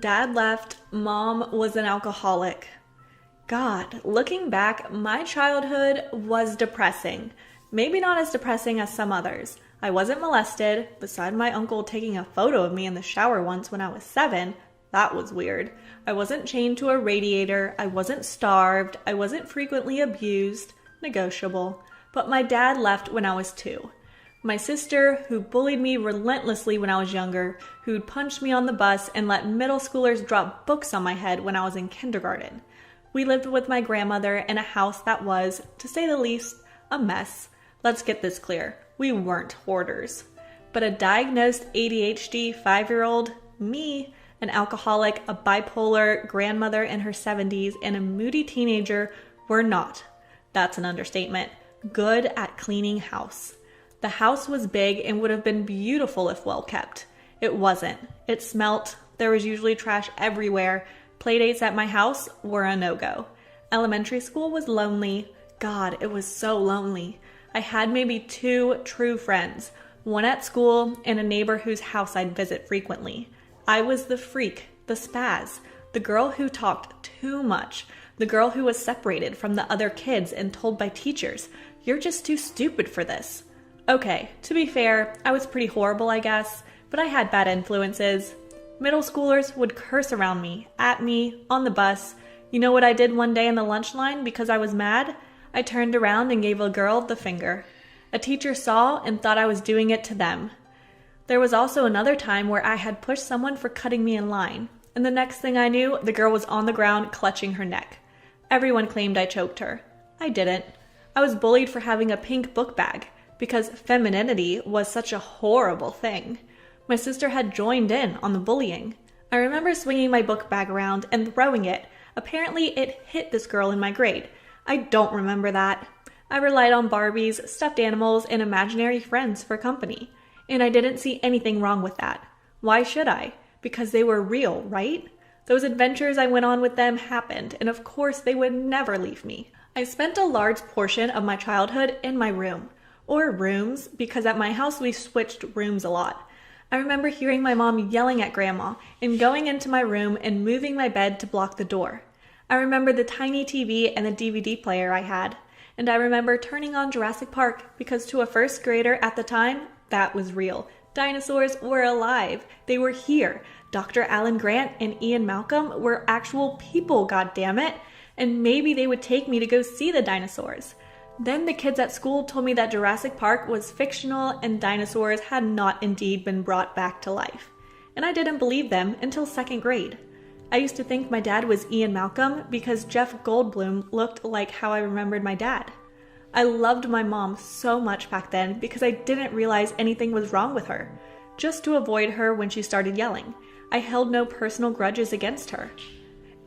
Dad left, mom was an alcoholic. God, looking back, my childhood was depressing. Maybe not as depressing as some others. I wasn't molested, beside my uncle taking a photo of me in the shower once when I was 7. That was weird. I wasn't chained to a radiator, I wasn't starved, I wasn't frequently abused, negotiable. But my dad left when I was 2. My sister, who bullied me relentlessly when I was younger, who'd punched me on the bus and let middle schoolers drop books on my head when I was in kindergarten. We lived with my grandmother in a house that was, to say the least, a mess. Let's get this clear. We weren't hoarders. But a diagnosed ADHD 5-year-old, me, an alcoholic, a bipolar grandmother in her 70s, and a moody teenager were not, that's an understatement, good at cleaning house. The house was big and would have been beautiful if well kept. It wasn't. It smelt. There was usually trash everywhere. Playdates at my house were a no-go. Elementary school was lonely. God, it was so lonely. I had maybe 2 true friends, one at school and a neighbor whose house I'd visit frequently. I was the freak, the spaz, the girl who talked too much, the girl who was separated from the other kids and told by teachers, "You're just too stupid for this." Okay, to be fair, I was pretty horrible, I guess, but I had bad influences. Middle schoolers would curse around me, at me, on the bus. You know what I did one day in the lunch line because I was mad? I turned around and gave a girl the finger. A teacher saw and thought I was doing it to them. There was also another time where I had pushed someone for cutting me in line, and the next thing I knew, the girl was on the ground clutching her neck. Everyone claimed I choked her. I didn't. I was bullied for having a pink book bag, because femininity was such a horrible thing. My sister had joined in on the bullying. I remember swinging my book bag around and throwing it. Apparently, it hit this girl in my grade. I don't remember that. I relied on Barbies, stuffed animals, and imaginary friends for company. And I didn't see anything wrong with that. Why should I? Because they were real, right? Those adventures I went on with them happened, and of course they would never leave me. I spent a large portion of my childhood in my room. Or rooms, because at my house we switched rooms a lot. I remember hearing my mom yelling at Grandma and going into my room and moving my bed to block the door. I remember the tiny TV and the DVD player I had. And I remember turning on Jurassic Park because to a first grader at the time, that was real. Dinosaurs were alive. They were here. Dr. Alan Grant and Ian Malcolm were actual people, goddammit. And maybe they would take me to go see the dinosaurs. Then the kids at school told me that Jurassic Park was fictional and dinosaurs had not indeed been brought back to life. And I didn't believe them until 2nd grade. I used to think my dad was Ian Malcolm because Jeff Goldblum looked like how I remembered my dad. I loved my mom so much back then because I didn't realize anything was wrong with her. Just to avoid her when she started yelling, I held no personal grudges against her.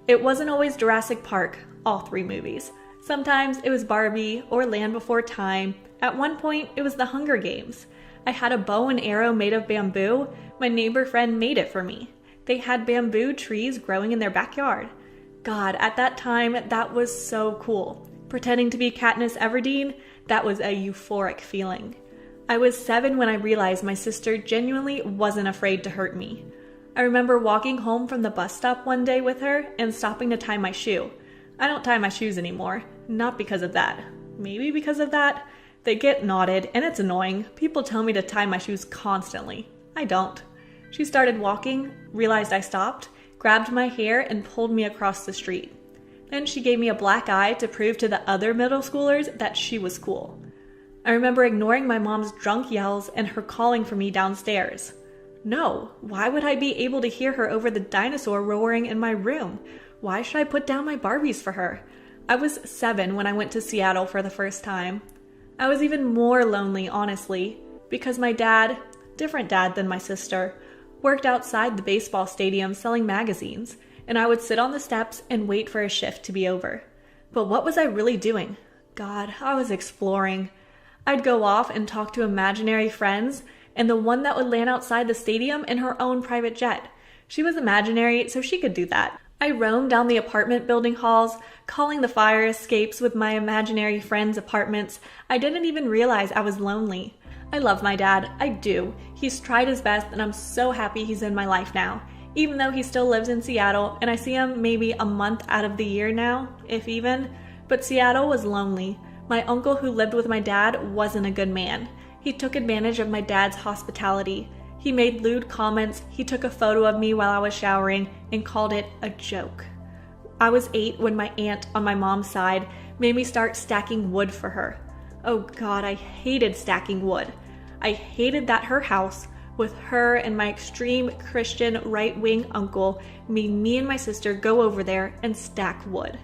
It wasn't always Jurassic Park, all 3 movies. Sometimes it was Barbie or Land Before Time. At one point, it was the Hunger Games. I had a bow and arrow made of bamboo. My neighbor friend made it for me. They had bamboo trees growing in their backyard. God, at that time, that was so cool. Pretending to be Katniss Everdeen, that was a euphoric feeling. I was 7 when I realized my sister genuinely wasn't afraid to hurt me. I remember walking home from the bus stop one day with her and stopping to tie my shoe. I don't tie my shoes anymore. Not because of that. Maybe because of that. They get knotted and it's annoying. People tell me to tie my shoes constantly. I don't. She started walking, realized I stopped, grabbed my hair and pulled me across the street. Then she gave me a black eye to prove to the other middle schoolers that she was cool. I remember ignoring my mom's drunk yells and her calling for me downstairs. No, why would I be able to hear her over the dinosaur roaring in my room? Why should I put down my Barbies for her? I was 7 when I went to Seattle for the first time. I was even more lonely, honestly, because my dad, different dad than my sister, worked outside the baseball stadium selling magazines, and I would sit on the steps and wait for a shift to be over. But what was I really doing? God, I was exploring. I'd go off and talk to imaginary friends, and the one that would land outside the stadium in her own private jet. She was imaginary, so she could do that. I roamed down the apartment building halls, calling the fire escapes with my imaginary friends' apartments. I didn't even realize I was lonely. I love my dad, I do. He's tried his best and I'm so happy he's in my life now. even though he still lives in Seattle and I see him maybe a month out of the year now, if even. But Seattle was lonely. My uncle who lived with my dad wasn't a good man. He took advantage of my dad's hospitality. He made lewd comments, he took a photo of me while I was showering and called it a joke. I was 8 when my aunt on my mom's side made me start stacking wood for her. Oh God, I hated stacking wood. I hated that her house, with her and my extreme Christian right-wing uncle, made me and my sister go over there and stack wood.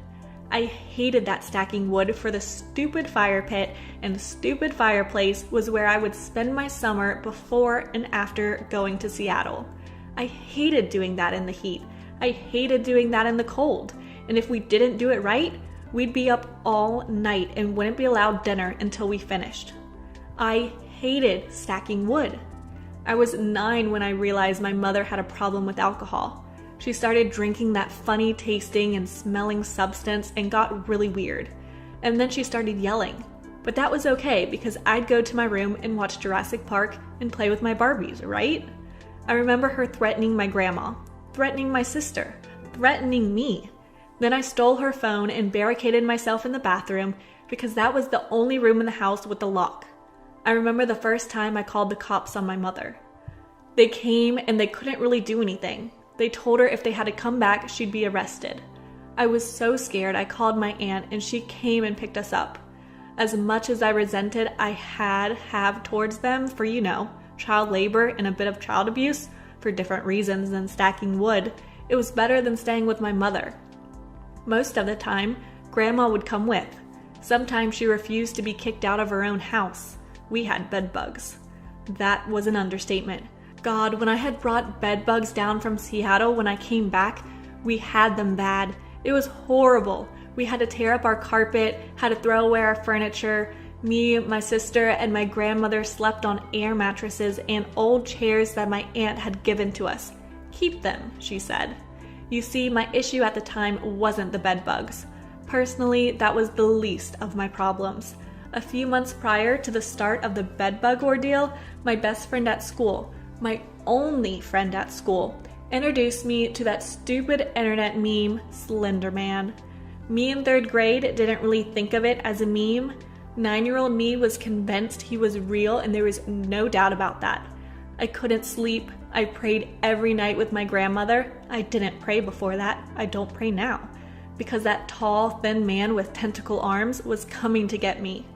I hated that stacking wood for the stupid fire pit and stupid fireplace was where I would spend my summer before and after going to Seattle. I hated doing that in the heat. I hated doing that in the cold. And if we didn't do it right, we'd be up all night and wouldn't be allowed dinner until we finished. I hated stacking wood. I was 9 when I realized my mother had a problem with alcohol. She started drinking that funny tasting and smelling substance and got really weird. And then she started yelling. But that was okay because I'd go to my room and watch Jurassic Park and play with my Barbies, right? I remember her threatening my grandma, threatening my sister, threatening me. Then I stole her phone and barricaded myself in the bathroom because that was the only room in the house with a lock. I remember the first time I called the cops on my mother. They came and they couldn't really do anything. They told her if they had to come back, she'd be arrested. I was so scared I called my aunt and she came and picked us up. As much as I resented I have towards them for, child labor and a bit of child abuse, for different reasons than stacking wood, it was better than staying with my mother. Most of the time, Grandma would come with. Sometimes she refused to be kicked out of her own house. We had bed bugs. That was an understatement. God, when I had brought bed bugs down from Seattle when I came back, we had them bad. It was horrible. We had to tear up our carpet, had to throw away our furniture. Me, my sister, and my grandmother slept on air mattresses and old chairs that my aunt had given to us. Keep them, she said. You see, my issue at the time wasn't the bed bugs. Personally, that was the least of my problems. A few months prior to the start of the bed bug ordeal, my best friend at school, my only friend at school, introduced me to that stupid internet meme, Slender Man. Me in 3rd grade didn't really think of it as a meme. 9-year-old me was convinced he was real and there was no doubt about that. I couldn't sleep. I prayed every night with my grandmother. I didn't pray before that. I don't pray now. Because that tall, thin man with tentacle arms was coming to get me.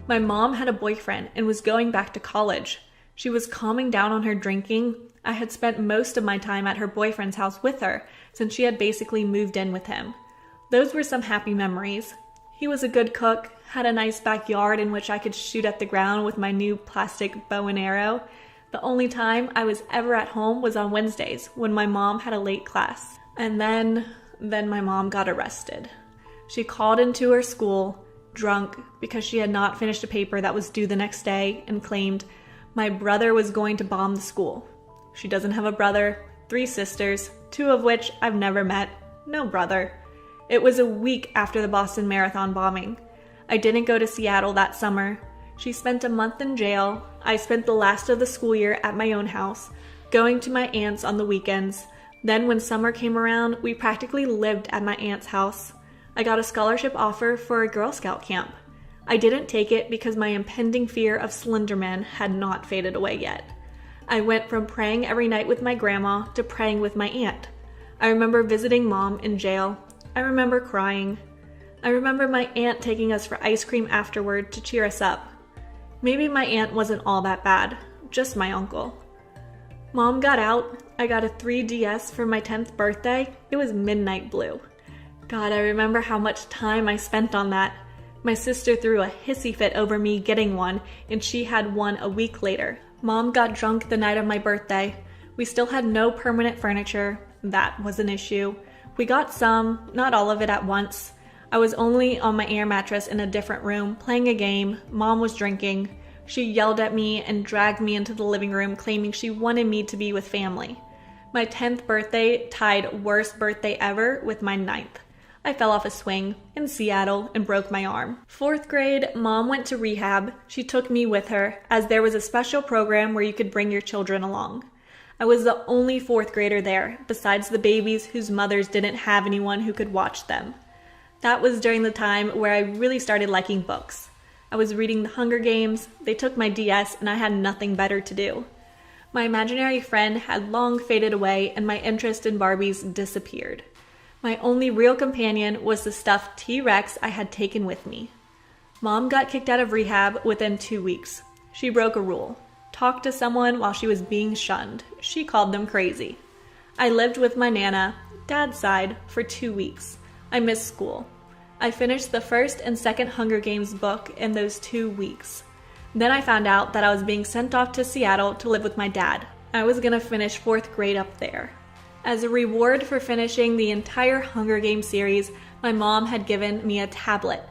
My mom had a boyfriend and was going back to college. She was calming down on her drinking. I had spent most of my time at her boyfriend's house with her, since she had basically moved in with him. Those were some happy memories. He was a good cook, had a nice backyard in which I could shoot at the ground with my new plastic bow and arrow. The only time I was ever at home was on Wednesdays when my mom had a late class. And then my mom got arrested. She called into her school, drunk, because she had not finished a paper that was due the next day and claimed my brother was going to bomb the school. She doesn't have a brother, 3 sisters, 2 of which I've never met, no brother. It was a week after the Boston Marathon bombing. I didn't go to Seattle that summer. She spent a month in jail. I spent the last of the school year at my own house, going to my aunt's on the weekends. Then when summer came around, we practically lived at my aunt's house. I got a scholarship offer for a Girl Scout camp. I didn't take it because my impending fear of Slender Man had not faded away yet. I went from praying every night with my grandma to praying with my aunt. I remember visiting Mom in jail. I remember crying. I remember my aunt taking us for ice cream afterward to cheer us up. Maybe my aunt wasn't all that bad, just my uncle. Mom got out. I got a 3DS for my 10th birthday. It was midnight blue. God, I remember how much time I spent on that. My sister threw a hissy fit over me getting one, and she had one a week later. Mom got drunk the night of my birthday. We still had no permanent furniture. That was an issue. We got some, not all of it at once. I was only on my air mattress in a different room, playing a game. Mom was drinking. She yelled at me and dragged me into the living room, claiming she wanted me to be with family. My 10th birthday tied worst birthday ever with my 9th. I fell off a swing in Seattle and broke my arm. 4th grade, Mom went to rehab. She took me with her, as there was a special program where you could bring your children along. I was the only fourth grader there, besides the babies whose mothers didn't have anyone who could watch them. That was during the time where I really started liking books. I was reading The Hunger Games, they took my DS, and I had nothing better to do. My imaginary friend had long faded away, and my interest in Barbies disappeared. My only real companion was the stuffed T-Rex I had taken with me. Mom got kicked out of rehab within 2 weeks. She broke a rule. Talk to someone while she was being shunned. She called them crazy. I lived with my Nana, Dad's side, for 2 weeks. I missed school. I finished the first and second Hunger Games book in those 2 weeks. Then I found out that I was being sent off to Seattle to live with my dad. I was gonna finish 4th grade up there. As a reward for finishing the entire Hunger Games series, my mom had given me a tablet.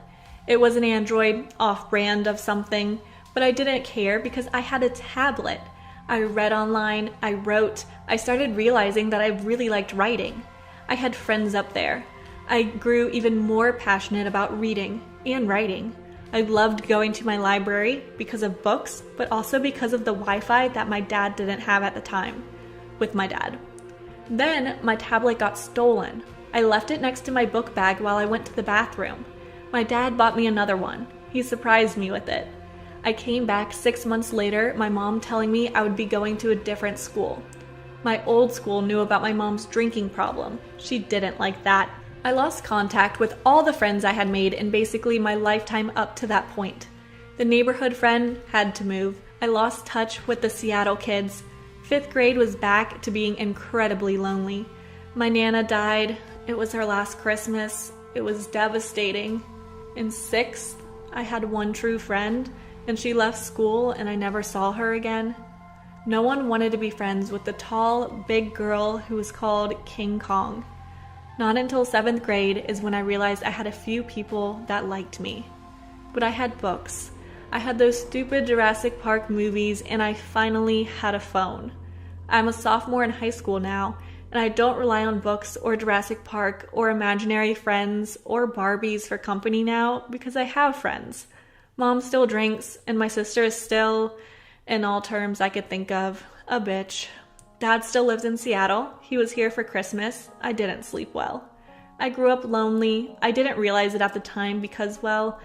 It was an Android, off-brand of something, but I didn't care because I had a tablet. I read online, I wrote, I started realizing that I really liked writing. I had friends up there. I grew even more passionate about reading and writing. I loved going to my library because of books, but also because of the Wi-Fi that my dad didn't have at the time, with my dad. Then my tablet got stolen. I left it next to my book bag while I went to the bathroom. My dad bought me another one. He surprised me with it. I came back 6 months later, my mom telling me I would be going to a different school. My old school knew about my mom's drinking problem. She didn't like that. I lost contact with all the friends I had made in basically my lifetime up to that point. The neighborhood friend had to move. I lost touch with the Seattle kids. 5th grade was back to being incredibly lonely. My Nana died. It was her last Christmas. It was devastating. In 6th, I had one true friend, and she left school and I never saw her again. No one wanted to be friends with the tall, big girl who was called King Kong. Not until 7th grade is when I realized I had a few people that liked me. But I had books. I had those stupid Jurassic Park movies, and I finally had a phone. I'm a sophomore in high school now, and I don't rely on books or Jurassic Park or imaginary friends or Barbies for company now because I have friends. Mom still drinks, and my sister is still, in all terms I could think of, a bitch. Dad still lives in Seattle. He was here for Christmas. I didn't sleep well. I grew up lonely. I didn't realize it at the time because, well,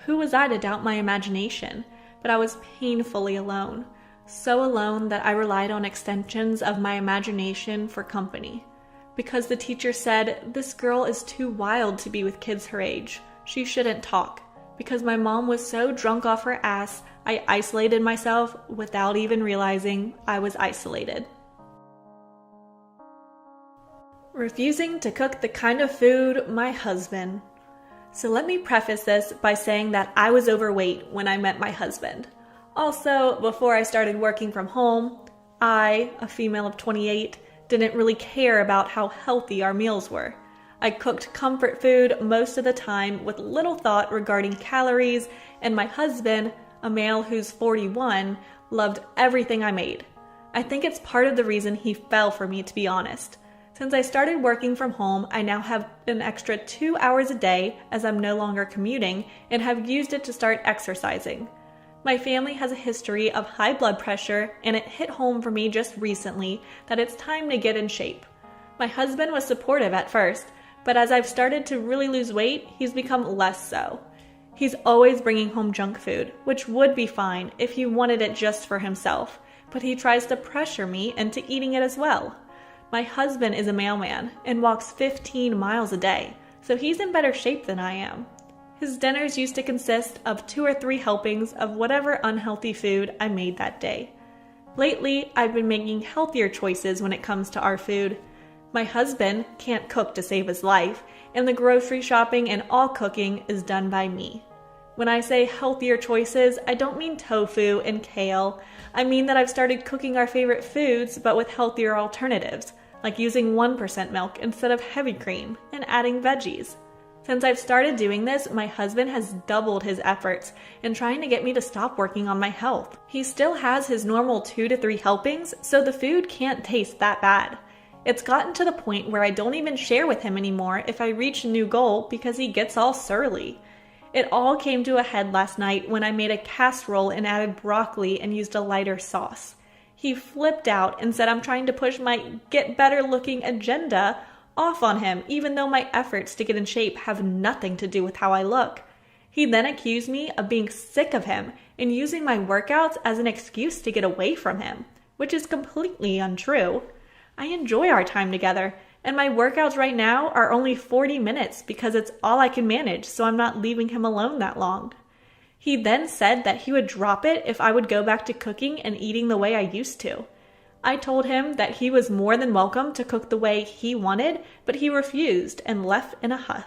who was I to doubt my imagination? But I was painfully alone. So alone that I relied on extensions of my imagination for company. Because the teacher said, this girl is too wild to be with kids her age. She shouldn't talk. Because my mom was so drunk off her ass, I isolated myself without even realizing I was isolated. Refusing to cook the kind of food my husband. So let me preface this by saying that I was overweight when I met my husband. Also, before I started working from home, I, a female of 28, didn't really care about how healthy our meals were. I cooked comfort food most of the time with little thought regarding calories, and my husband, a male who's 41, loved everything I made. I think it's part of the reason he fell for me, to be honest. Since I started working from home, I now have an extra 2 hours a day as I'm no longer commuting and have used it to start exercising. My family has a history of high blood pressure, and it hit home for me just recently that it's time to get in shape. My husband was supportive at first, but as I've started to really lose weight, he's become less so. He's always bringing home junk food, which would be fine if he wanted it just for himself, but he tries to pressure me into eating it as well. My husband is a mailman and walks 15 miles a day, so he's in better shape than I am. His dinners used to consist of 2 or 3 helpings of whatever unhealthy food I made that day. Lately, I've been making healthier choices when it comes to our food. My husband can't cook to save his life, and the grocery shopping and all cooking is done by me. When I say healthier choices, I don't mean tofu and kale. I mean that I've started cooking our favorite foods, but with healthier alternatives, like using 1% milk instead of heavy cream, and adding veggies. Since I've started doing this, my husband has doubled his efforts in trying to get me to stop working on my health. He still has his normal 2 to 3 helpings, so the food can't taste that bad. It's gotten to the point where I don't even share with him anymore if I reach a new goal because he gets all surly. It all came to a head last night when I made a casserole and added broccoli and used a lighter sauce. He flipped out and said I'm trying to push my get better looking agenda off on him, even though my efforts to get in shape have nothing to do with how I look. He then accused me of being sick of him and using my workouts as an excuse to get away from him, which is completely untrue. I enjoy our time together, and my workouts right now are only 40 minutes because it's all I can manage, so I'm not leaving him alone that long. He then said that he would drop it if I would go back to cooking and eating the way I used to. I told him that he was more than welcome to cook the way he wanted, but he refused and left in a huff.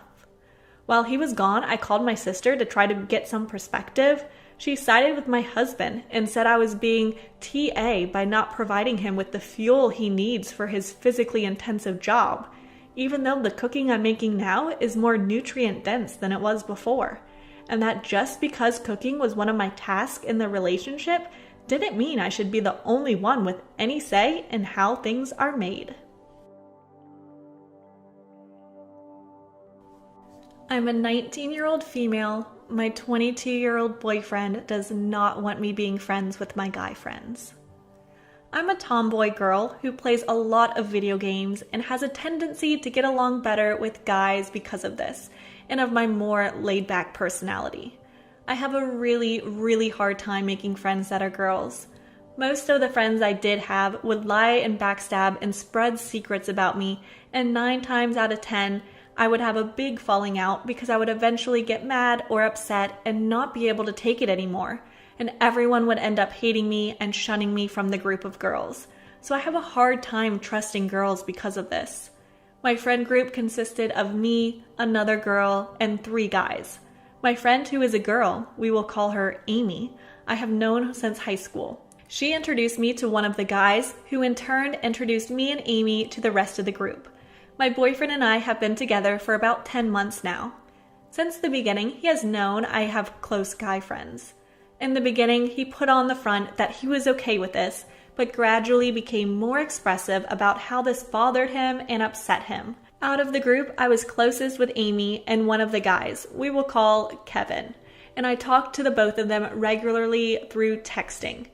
While he was gone, I called my sister to try to get some perspective. She sided with my husband and said I was being TA by not providing him with the fuel he needs for his physically intensive job, even though the cooking I'm making now is more nutrient dense than it was before. And that just because cooking was one of my tasks in the relationship didn't mean I should be the only one with any say in how things are made. I'm a 19-year-old female. My 22-year-old boyfriend does not want me being friends with my guy friends. I'm a tomboy girl who plays a lot of video games and has a tendency to get along better with guys because of this and of my more laid-back personality. I have a really hard time making friends that are girls. Most of the friends I did have would lie and backstab and spread secrets about me, and 9 times out of 10, I would have a big falling out because I would eventually get mad or upset and not be able to take it anymore, and everyone would end up hating me and shunning me from the group of girls. So I have a hard time trusting girls because of this. My friend group consisted of me, another girl, and 3 guys. My friend who is a girl, we will call her Amy, I have known since high school. She introduced me to one of the guys, who in turn introduced me and Amy to the rest of the group. My boyfriend and I have been together for about 10 months now. Since the beginning, he has known I have close guy friends. In the beginning, he put on the front that he was okay with this, but gradually became more expressive about how this bothered him and upset him. Out of the group, I was closest with Amy and one of the guys, we will call Kevin, and I talked to the both of them regularly through texting.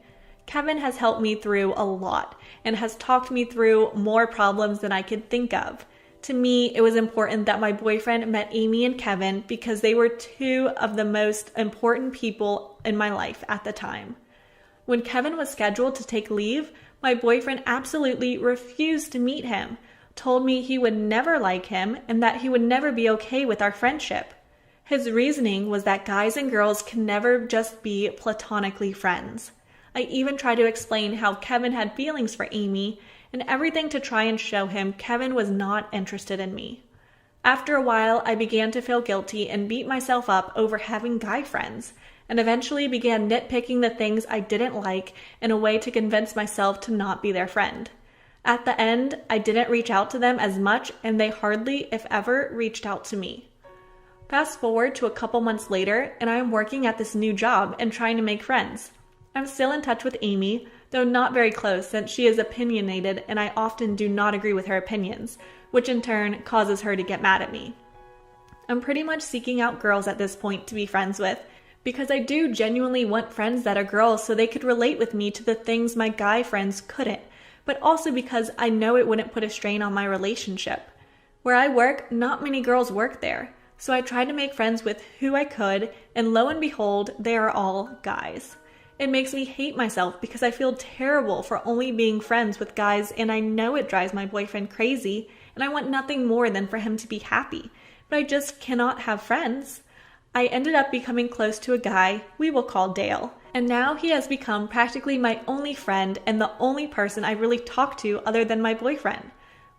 Kevin has helped me through a lot and has talked me through more problems than I could think of. To me, it was important that my boyfriend met Amy and Kevin because they were 2 of the most important people in my life at the time. When Kevin was scheduled to take leave, my boyfriend absolutely refused to meet him, told me he would never like him and that he would never be okay with our friendship. His reasoning was that guys and girls can never just be platonically friends. I even tried to explain how Kevin had feelings for Amy and everything to try and show him Kevin was not interested in me. After a while, I began to feel guilty and beat myself up over having guy friends, and eventually began nitpicking the things I didn't like in a way to convince myself to not be their friend. At the end, I didn't reach out to them as much, and they hardly, if ever, reached out to me. Fast forward to a couple months later, and I am working at this new job and trying to make friends. I'm still in touch with Amy, though not very close since she is opinionated and I often do not agree with her opinions, which in turn causes her to get mad at me. I'm pretty much seeking out girls at this point to be friends with, because I do genuinely want friends that are girls so they could relate with me to the things my guy friends couldn't, but also because I know it wouldn't put a strain on my relationship. Where I work, not many girls work there, so I tried to make friends with who I could, and lo and behold, they are all guys. It makes me hate myself because I feel terrible for only being friends with guys, and I know it drives my boyfriend crazy, and I want nothing more than for him to be happy, but I just cannot have friends. I ended up becoming close to a guy we will call Dale, and now he has become practically my only friend and the only person I really talk to other than my boyfriend.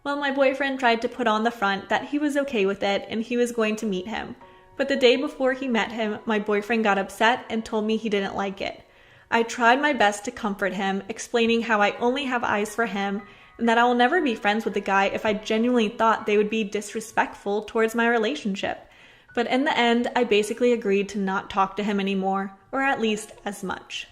Well, my boyfriend tried to put on the front that he was okay with it and he was going to meet him, but the day before he met him, my boyfriend got upset and told me he didn't like it. I tried my best to comfort him, explaining how I only have eyes for him and that I will never be friends with the guy if I genuinely thought they would be disrespectful towards my relationship. But in the end, I basically agreed to not talk to him anymore, or at least as much.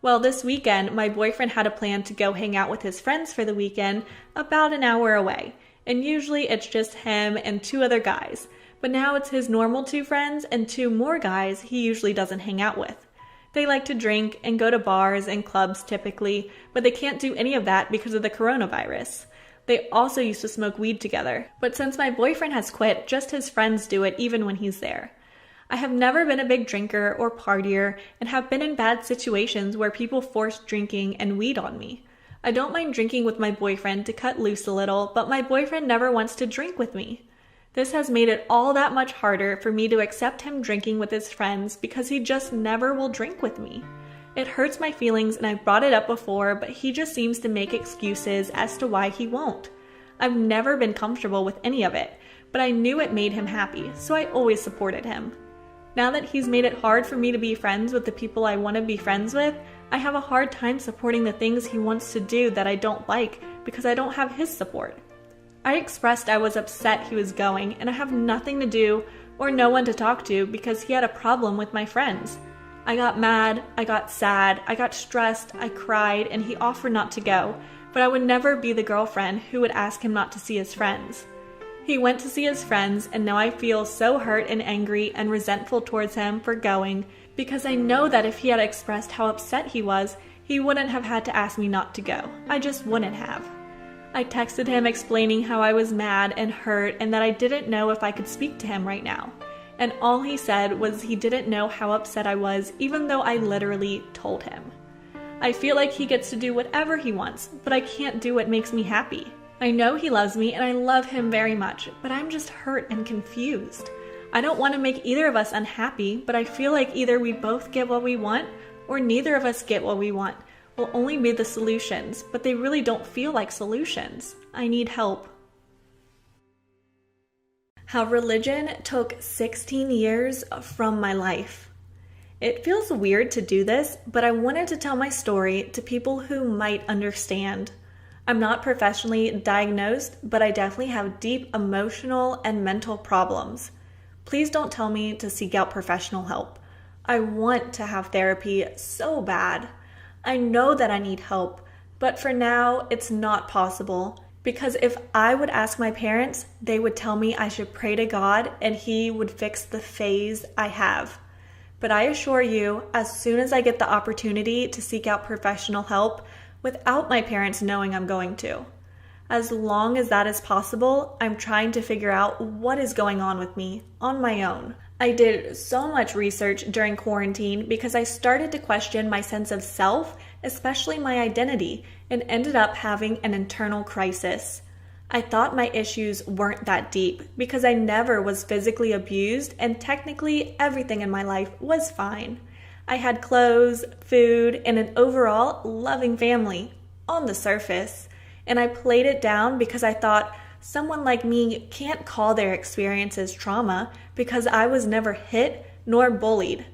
Well, this weekend, my boyfriend had a plan to go hang out with his friends for the weekend about an hour away, and usually it's just him and 2 other guys, but now it's his normal 2 friends and 2 more guys he usually doesn't hang out with. They like to drink and go to bars and clubs typically, but they can't do any of that because of the coronavirus. They also used to smoke weed together, but since my boyfriend has quit, just his friends do it even when he's there. I have never been a big drinker or partier and have been in bad situations where people forced drinking and weed on me. I don't mind drinking with my boyfriend to cut loose a little, but my boyfriend never wants to drink with me. This has made it all that much harder for me to accept him drinking with his friends because he just never will drink with me. It hurts my feelings and I've brought it up before, but he just seems to make excuses as to why he won't. I've never been comfortable with any of it, but I knew it made him happy, so I always supported him. Now that he's made it hard for me to be friends with the people I want to be friends with, I have a hard time supporting the things he wants to do that I don't like because I don't have his support. I expressed I was upset he was going and I have nothing to do or no one to talk to because he had a problem with my friends. I got mad, I got sad, I got stressed, I cried, and he offered not to go, but I would never be the girlfriend who would ask him not to see his friends. He went to see his friends, and now I feel so hurt and angry and resentful towards him for going because I know that if he had expressed how upset he was, he wouldn't have had to ask me not to go. I just wouldn't have. I texted him explaining how I was mad and hurt and that I didn't know if I could speak to him right now. And all he said was he didn't know how upset I was, even though I literally told him. I feel like he gets to do whatever he wants, but I can't do what makes me happy. I know he loves me and I love him very much, but I'm just hurt and confused. I don't want to make either of us unhappy, but I feel like either we both get what we want or neither of us get what we want. Will only be the solutions, but they really don't feel like solutions. I need help. How religion took 16 years from my life. It feels weird to do this, but I wanted to tell my story to people who might understand. I'm not professionally diagnosed, but I definitely have deep emotional and mental problems. Please don't tell me to seek out professional help. I want to have therapy so bad. I know that I need help, but for now, it's not possible. Because if I would ask my parents, they would tell me I should pray to God and He would fix the phase I have. But I assure you, as soon as I get the opportunity to seek out professional help, without my parents knowing I'm going to. As long as that is possible, I'm trying to figure out what is going on with me on my own. I did so much research during quarantine because I started to question my sense of self, especially my identity, and ended up having an internal crisis. I thought my issues weren't that deep because I never was physically abused and technically everything in my life was fine. I had clothes, food, and an overall loving family on the surface, and I played it down because I thought someone like me can't call their experiences trauma because I was never hit nor bullied.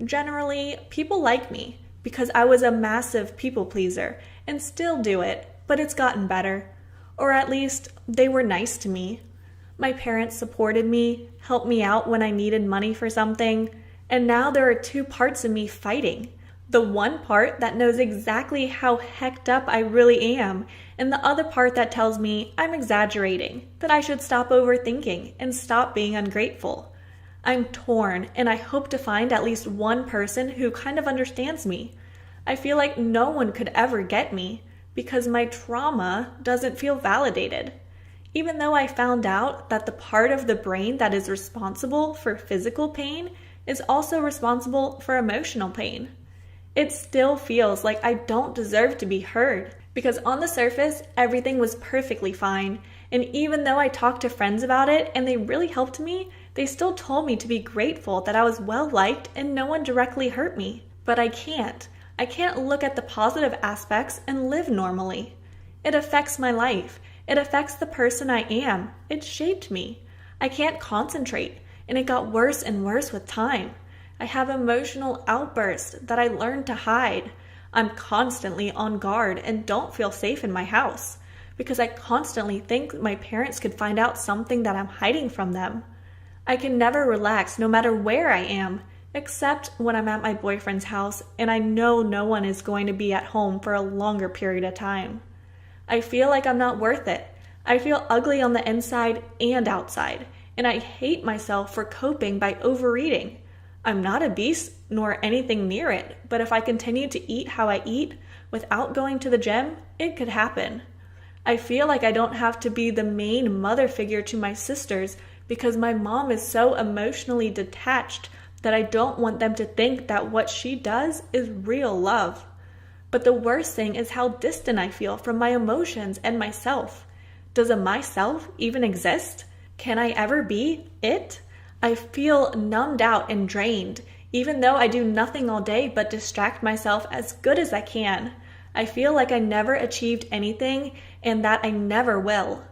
Generally, people like me because I was a massive people pleaser and still do it, but it's gotten better. Or at least, they were nice to me. My parents supported me, helped me out when I needed money for something, and now there are two parts of me fighting. The one part that knows exactly how hecked up I really am, and the other part that tells me I'm exaggerating, that I should stop overthinking and stop being ungrateful. I'm torn, and I hope to find at least one person who kind of understands me. I feel like no one could ever get me, because my trauma doesn't feel validated. Even though I found out that the part of the brain that is responsible for physical pain is also responsible for emotional pain. It still feels like I don't deserve to be heard, because on the surface, everything was perfectly fine, and even though I talked to friends about it and they really helped me, they still told me to be grateful that I was well liked and no one directly hurt me. But I can't. I can't look at the positive aspects and live normally. It affects my life. It affects the person I am. It shaped me. I can't concentrate, and it got worse and worse with time. I have emotional outbursts that I learned to hide. I'm constantly on guard and don't feel safe in my house because I constantly think my parents could find out something that I'm hiding from them. I can never relax no matter where I am, except when I'm at my boyfriend's house and I know no one is going to be at home for a longer period of time. I feel like I'm not worth it. I feel ugly on the inside and outside, and I hate myself for coping by overeating. I'm not obese nor anything near it, but if I continue to eat how I eat without going to the gym, it could happen. I feel like I don't have to be the main mother figure to my sisters because my mom is so emotionally detached that I don't want them to think that what she does is real love. But the worst thing is how distant I feel from my emotions and myself. Does a myself even exist? Can I ever be it? I feel numbed out and drained, even though I do nothing all day but distract myself as good as I can. I feel like I never achieved anything and that I never will.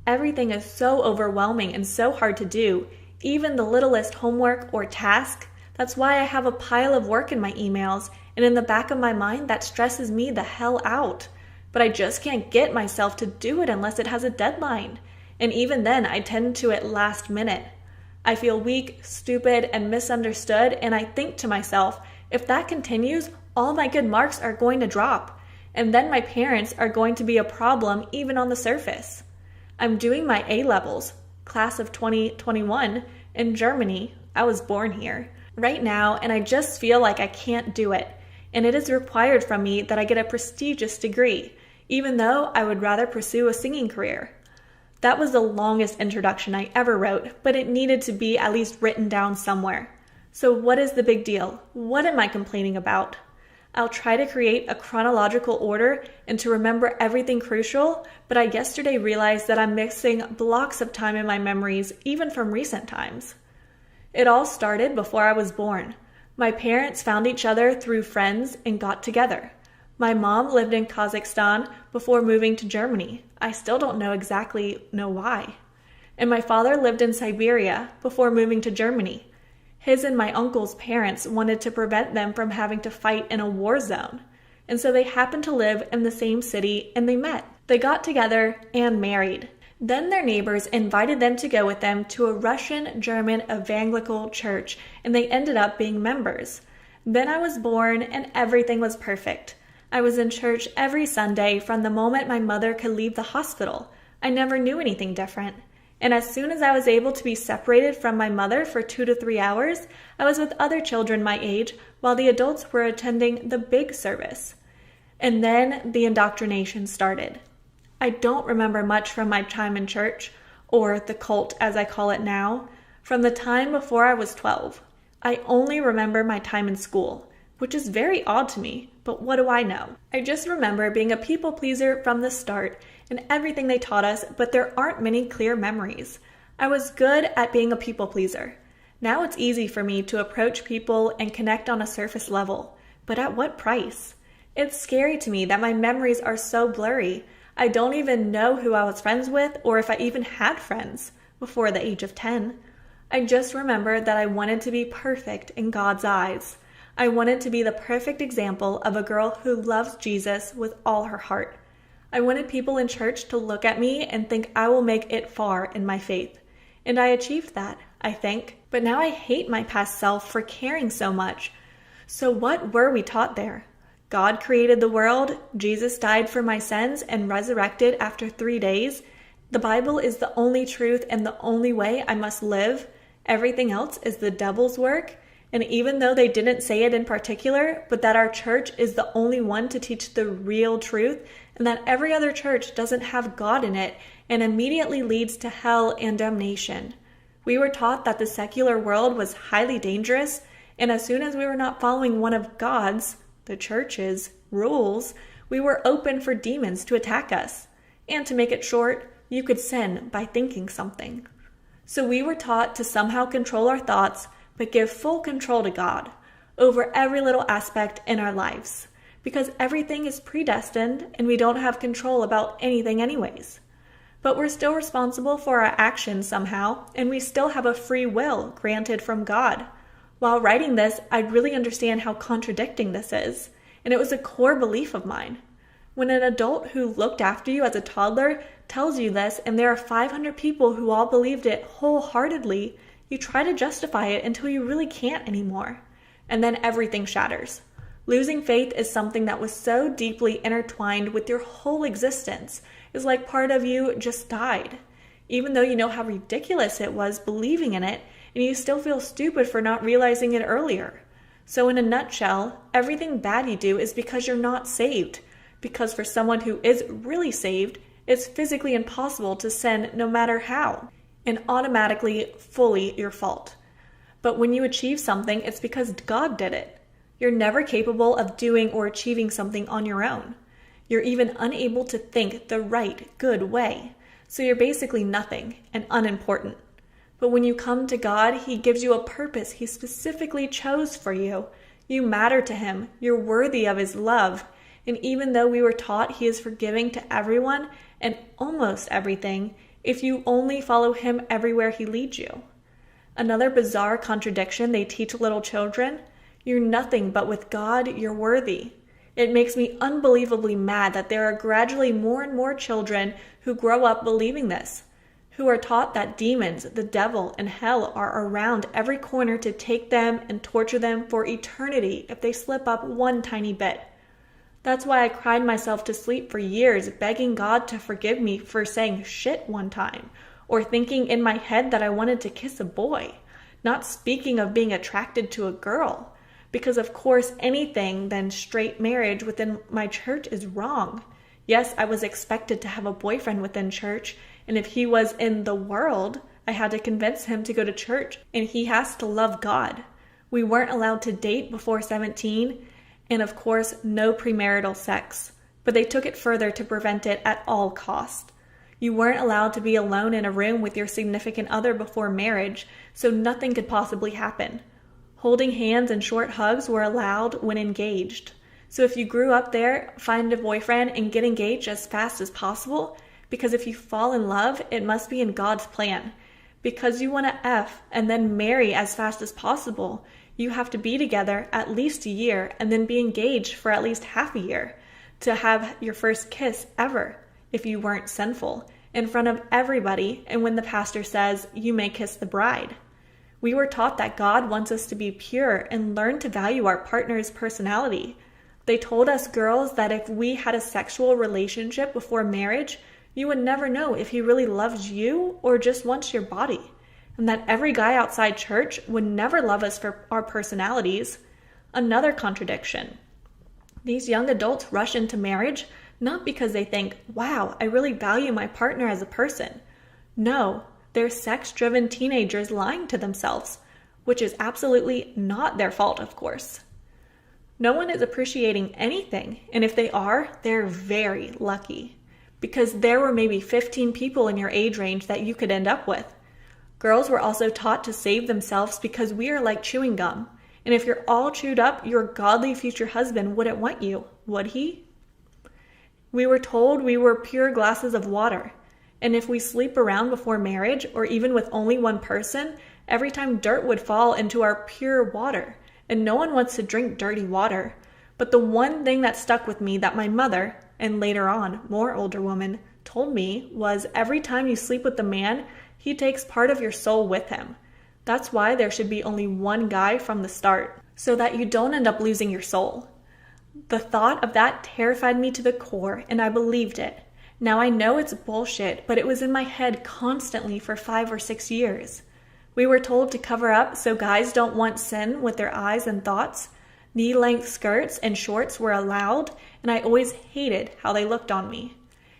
Everything is so overwhelming and so hard to do, even the littlest homework or task. That's why I have a pile of work in my emails, and in the back of my mind that stresses me the hell out. But I just can't get myself to do it unless it has a deadline. And even then, I tend to at last minute. I feel weak, stupid, and misunderstood, and I think to myself, if that continues, all my good marks are going to drop, and then my parents are going to be a problem even on the surface. I'm doing my A-levels, class of 2021, in Germany. I was born here. Right now, and I just feel like I can't do it, and it is required from me that I get a prestigious degree, even though I would rather pursue a singing career. That was the longest introduction I ever wrote, but it needed to be at least written down somewhere. So what is the big deal? What am I complaining about? I'll try to create a chronological order and to remember everything crucial, but I yesterday realized that I'm missing blocks of time in my memories, even from recent times. It all started before I was born. My parents found each other through friends and got together. My mom lived in Kazakhstan before moving to Germany. I still don't exactly know why. And my father lived in Siberia before moving to Germany. His and my uncle's parents wanted to prevent them from having to fight in a war zone. And so they happened to live in the same city and they met. They got together and married. Then their neighbors invited them to go with them to a Russian-German evangelical church, and they ended up being members. Then I was born and everything was perfect. I was in church every Sunday from the moment my mother could leave the hospital. I never knew anything different. And as soon as I was able to be separated from my mother for 2 to 3 hours, I was with other children my age while the adults were attending the big service. And then the indoctrination started. I don't remember much from my time in church, or the cult as I call it now, from the time before I was 12. I only remember my time in school, which is very odd to me, but what do I know? I just remember being a people pleaser from the start and everything they taught us, but there aren't many clear memories. I was good at being a people pleaser. Now it's easy for me to approach people and connect on a surface level, but at what price? It's scary to me that my memories are so blurry. I don't even know who I was friends with or if I even had friends before the age of 10. I just remember that I wanted to be perfect in God's eyes. I wanted to be the perfect example of a girl who loves Jesus with all her heart. I wanted people in church to look at me and think I will make it far in my faith. And I achieved that, I think. But now I hate my past self for caring so much. So what were we taught there? God created the world, Jesus died for my sins and resurrected after 3 days. The Bible is the only truth and the only way I must live. Everything else is the devil's work. And even though they didn't say it in particular, but that our church is the only one to teach the real truth, and that every other church doesn't have God in it and immediately leads to hell and damnation. We were taught that the secular world was highly dangerous, and as soon as we were not following one of God's, the church's, rules, we were open for demons to attack us. And to make it short, you could sin by thinking something. So we were taught to somehow control our thoughts, but give full control to God over every little aspect in our lives, because everything is predestined and we don't have control about anything anyways. But we're still responsible for our actions somehow, and we still have a free will granted from God. While writing this, I'd really understand how contradicting this is, and it was a core belief of mine. When an adult who looked after you as a toddler tells you this, and there are 500 people who all believed it wholeheartedly, you try to justify it until you really can't anymore. And then everything shatters. Losing faith is something that was so deeply intertwined with your whole existence. It's like part of you just died. Even though you know how ridiculous it was believing in it, and you still feel stupid for not realizing it earlier. So in a nutshell, everything bad you do is because you're not saved. Because for someone who is really saved, it's physically impossible to sin no matter how, and automatically fully your fault. But when you achieve something, it's because God did it. You're never capable of doing or achieving something on your own. You're even unable to think the right, good way. So you're basically nothing and unimportant. But when you come to God, He gives you a purpose He specifically chose for you. You matter to Him. You're worthy of His love. And even though we were taught He is forgiving to everyone and almost everything, if you only follow Him everywhere He leads you. Another bizarre contradiction they teach little children: you're nothing, but with God, you're worthy. It makes me unbelievably mad that there are gradually more and more children who grow up believing this, who are taught that demons, the devil, and hell are around every corner to take them and torture them for eternity if they slip up one tiny bit. That's why I cried myself to sleep for years, begging God to forgive me for saying shit one time, or thinking in my head that I wanted to kiss a boy, not speaking of being attracted to a girl, because of course anything than straight marriage within my church is wrong. Yes, I was expected to have a boyfriend within church, and if he was in the world, I had to convince him to go to church, and he has to love God. We weren't allowed to date before 17, and of course, no premarital sex, but they took it further to prevent it at all cost. You weren't allowed to be alone in a room with your significant other before marriage, so nothing could possibly happen. Holding hands and short hugs were allowed when engaged. So if you grew up there, find a boyfriend and get engaged as fast as possible, because if you fall in love, it must be in God's plan. Because you want to F and then marry as fast as possible, you have to be together at least a year and then be engaged for at least half a year to have your first kiss ever, if you weren't sinful, in front of everybody, and when the pastor says, you may kiss the bride. We were taught that God wants us to be pure and learn to value our partner's personality. They told us girls that if we had a sexual relationship before marriage, you would never know if he really loves you or just wants your body. And that every guy outside church would never love us for our personalities. Another contradiction. These young adults rush into marriage not because they think, wow, I really value my partner as a person. No, they're sex-driven teenagers lying to themselves, which is absolutely not their fault, of course. No one is appreciating anything, and if they are, they're very lucky, because there were maybe 15 people in your age range that you could end up with. Girls were also taught to save themselves because we are like chewing gum. And if you're all chewed up, your godly future husband wouldn't want you, would he? We were told we were pure glasses of water. And if we sleep around before marriage, or even with only one person, every time dirt would fall into our pure water. And no one wants to drink dirty water. But the one thing that stuck with me that my mother, and later on, more older woman, told me was every time you sleep with a man, he takes part of your soul with him. That's why there should be only one guy from the start, so that you don't end up losing your soul. The thought of that terrified me to the core, and I believed it. Now I know it's bullshit, but it was in my head constantly for 5 or 6 years. We were told to cover up so guys don't want sin with their eyes and thoughts. Knee-length skirts and shorts were allowed, and I always hated how they looked on me.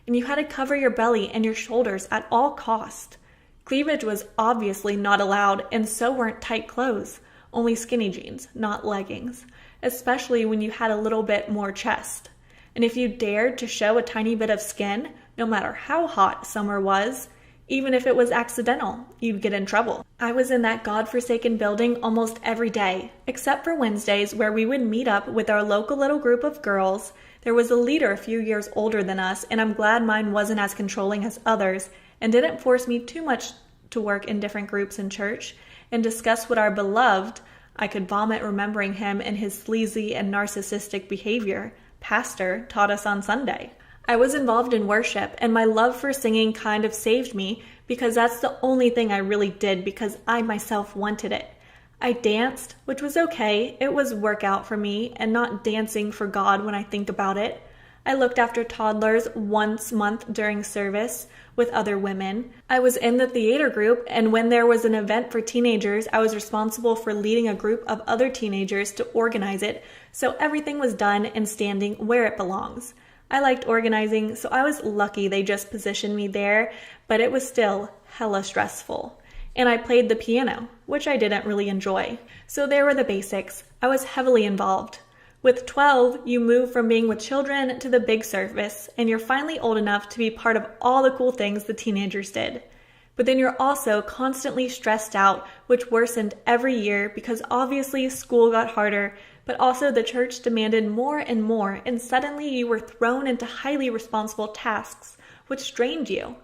And you had to cover your belly and your shoulders at all cost. Cleavage was obviously not allowed, and so weren't tight clothes, only skinny jeans, not leggings, especially when you had a little bit more chest. And if you dared to show a tiny bit of skin, no matter how hot summer was, even if it was accidental, you'd get in trouble. I was in that godforsaken building almost every day, except for Wednesdays where we would meet up with our local little group of girls. There was a leader a few years older than us, and I'm glad mine wasn't as controlling as others, and didn't force me too much to work in different groups in church and discuss what our beloved, I could vomit remembering him and his sleazy and narcissistic behavior, pastor taught us on Sunday. I was involved in worship, and my love for singing kind of saved me because that's the only thing I really did because I myself wanted it. I danced, which was okay. It was workout for me and not dancing for God when I think about it. I looked after toddlers once a month during service with other women. I was in the theater group, and when there was an event for teenagers, I was responsible for leading a group of other teenagers to organize it, so everything was done and standing where it belongs. I liked organizing, so I was lucky they just positioned me there, but it was still hella stressful. And I played the piano, which I didn't really enjoy. So there were the basics. I was heavily involved. With 12, you move from being with children to the big service, and you're finally old enough to be part of all the cool things the teenagers did. But then you're also constantly stressed out, which worsened every year because obviously school got harder, but also the church demanded more and more, and suddenly you were thrown into highly responsible tasks, which drained you.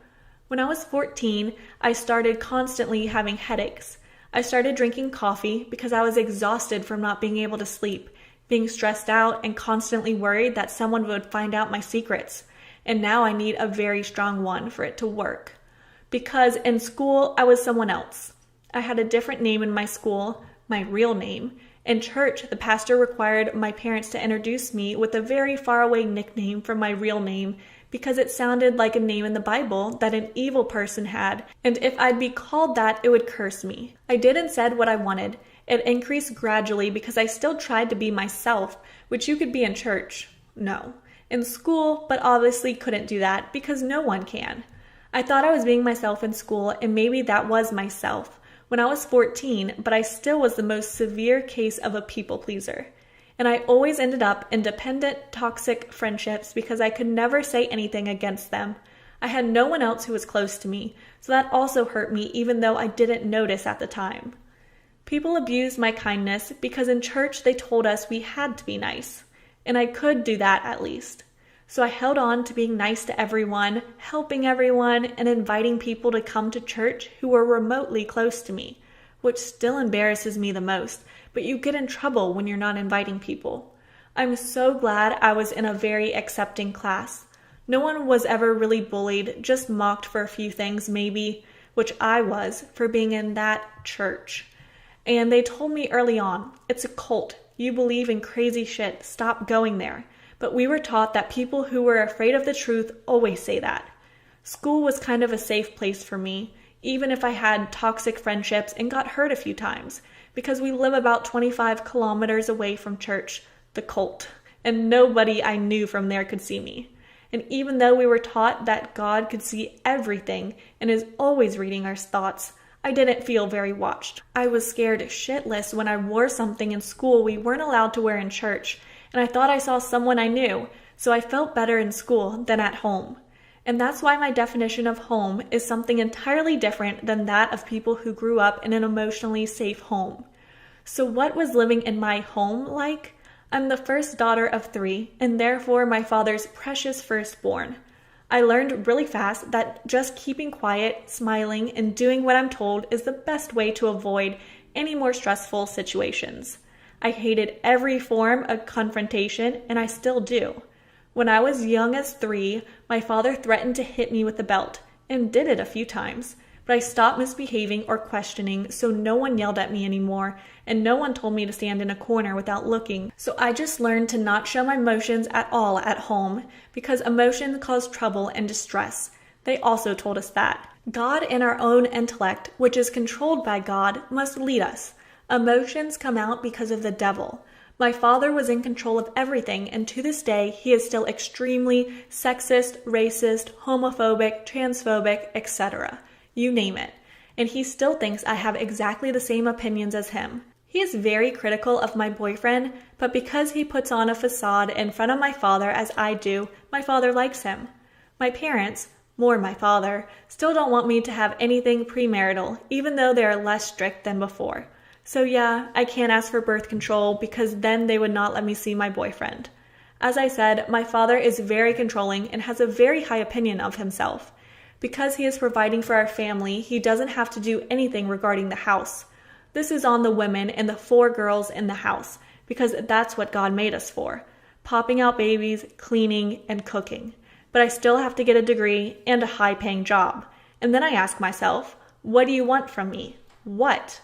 When I was 14, I started constantly having headaches. I started drinking coffee because I was exhausted from not being able to sleep, being stressed out and constantly worried that someone would find out my secrets. And now I need a very strong one for it to work. Because in school, I was someone else. I had a different name in my school, my real name. In church, the pastor required my parents to introduce me with a very faraway nickname from my real name because it sounded like a name in the Bible that an evil person had, and if I'd be called that, it would curse me. I did and said what I wanted. It increased gradually because I still tried to be myself, which you could be in church. No. In school, but obviously couldn't do that because no one can. I thought I was being myself in school, and maybe that was myself when I was 14, but I still was the most severe case of a people pleaser. And I always ended up in dependent, toxic friendships because I could never say anything against them. I had no one else who was close to me, so that also hurt me even though I didn't notice at the time. People abused my kindness because in church they told us we had to be nice, and I could do that at least. So I held on to being nice to everyone, helping everyone, and inviting people to come to church who were remotely close to me, which still embarrasses me the most, but you get in trouble when you're not inviting people. I'm so glad I was in a very accepting class. No one was ever really bullied, just mocked for a few things maybe, which I was, for being in that church. And they told me early on, it's a cult. You believe in crazy shit. Stop going there. But we were taught that people who were afraid of the truth always say that. School was kind of a safe place for me, even if I had toxic friendships and got hurt a few times, because we live about 25 kilometers away from church, the cult, and nobody I knew from there could see me. And even though we were taught that God could see everything and is always reading our thoughts, I didn't feel very watched. I was scared shitless when I wore something in school we weren't allowed to wear in church, and I thought I saw someone I knew, so I felt better in school than at home. And that's why my definition of home is something entirely different than that of people who grew up in an emotionally safe home. So what was living in my home like? I'm the first daughter of 3, and therefore my father's precious firstborn. I learned really fast that just keeping quiet, smiling, and doing what I'm told is the best way to avoid any more stressful situations. I hated every form of confrontation, and I still do. When I was young as 3, my father threatened to hit me with a belt, and did it a few times, but I stopped misbehaving or questioning, so no one yelled at me anymore, and no one told me to stand in a corner without looking. So I just learned to not show my emotions at all at home, because emotions cause trouble and distress. They also told us that. God and our own intellect, which is controlled by God, must lead us. Emotions come out because of the devil. My father was in control of everything, and to this day, he is still extremely sexist, racist, homophobic, transphobic, etc. You name it. And he still thinks I have exactly the same opinions as him. He is very critical of my boyfriend, but because he puts on a facade in front of my father as I do, my father likes him. My parents, more my father, still don't want me to have anything premarital, even though they are less strict than before. So yeah, I can't ask for birth control because then they would not let me see my boyfriend. As I said, my father is very controlling and has a very high opinion of himself. Because he is providing for our family, he doesn't have to do anything regarding the house. This is on the women and the 4 girls in the house, because that's what God made us for. Popping out babies, cleaning, and cooking. But I still have to get a degree and a high-paying job. And then I ask myself, what do you want from me? What?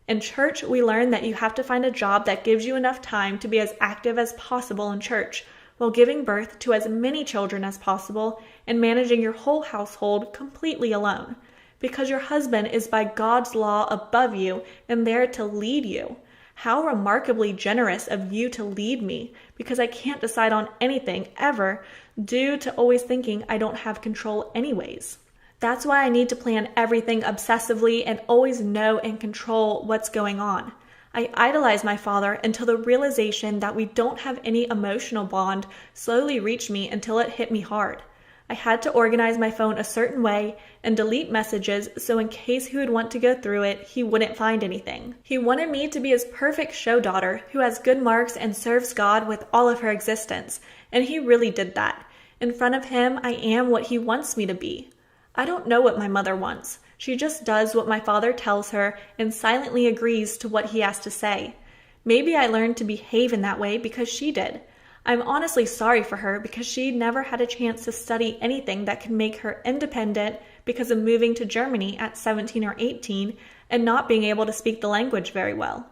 In church, we learn that you have to find a job that gives you enough time to be as active as possible in church, while giving birth to as many children as possible and managing your whole household completely alone, because your husband is by God's law above you and there to lead you. How remarkably generous of you to lead me, because I can't decide on anything ever due to always thinking I don't have control anyways. That's why I need to plan everything obsessively and always know and control what's going on. I idolized my father until the realization that we don't have any emotional bond slowly reached me until it hit me hard. I had to organize my phone a certain way and delete messages so in case he would want to go through it, he wouldn't find anything. He wanted me to be his perfect show daughter who has good marks and serves God with all of her existence, and he really did that. In front of him, I am what he wants me to be. I don't know what my mother wants. She just does what my father tells her and silently agrees to what he has to say. Maybe I learned to behave in that way because she did. I'm honestly sorry for her because she never had a chance to study anything that could make her independent because of moving to Germany at 17 or 18 and not being able to speak the language very well.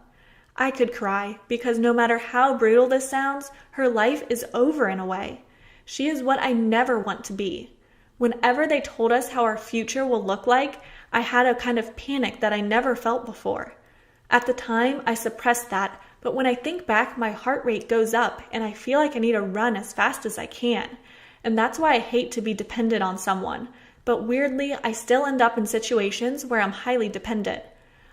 I could cry because no matter how brutal this sounds, her life is over in a way. She is what I never want to be. Whenever they told us how our future will look like, I had a kind of panic that I never felt before. At the time, I suppressed that, but when I think back, my heart rate goes up and I feel like I need to run as fast as I can. And that's why I hate to be dependent on someone. But weirdly, I still end up in situations where I'm highly dependent.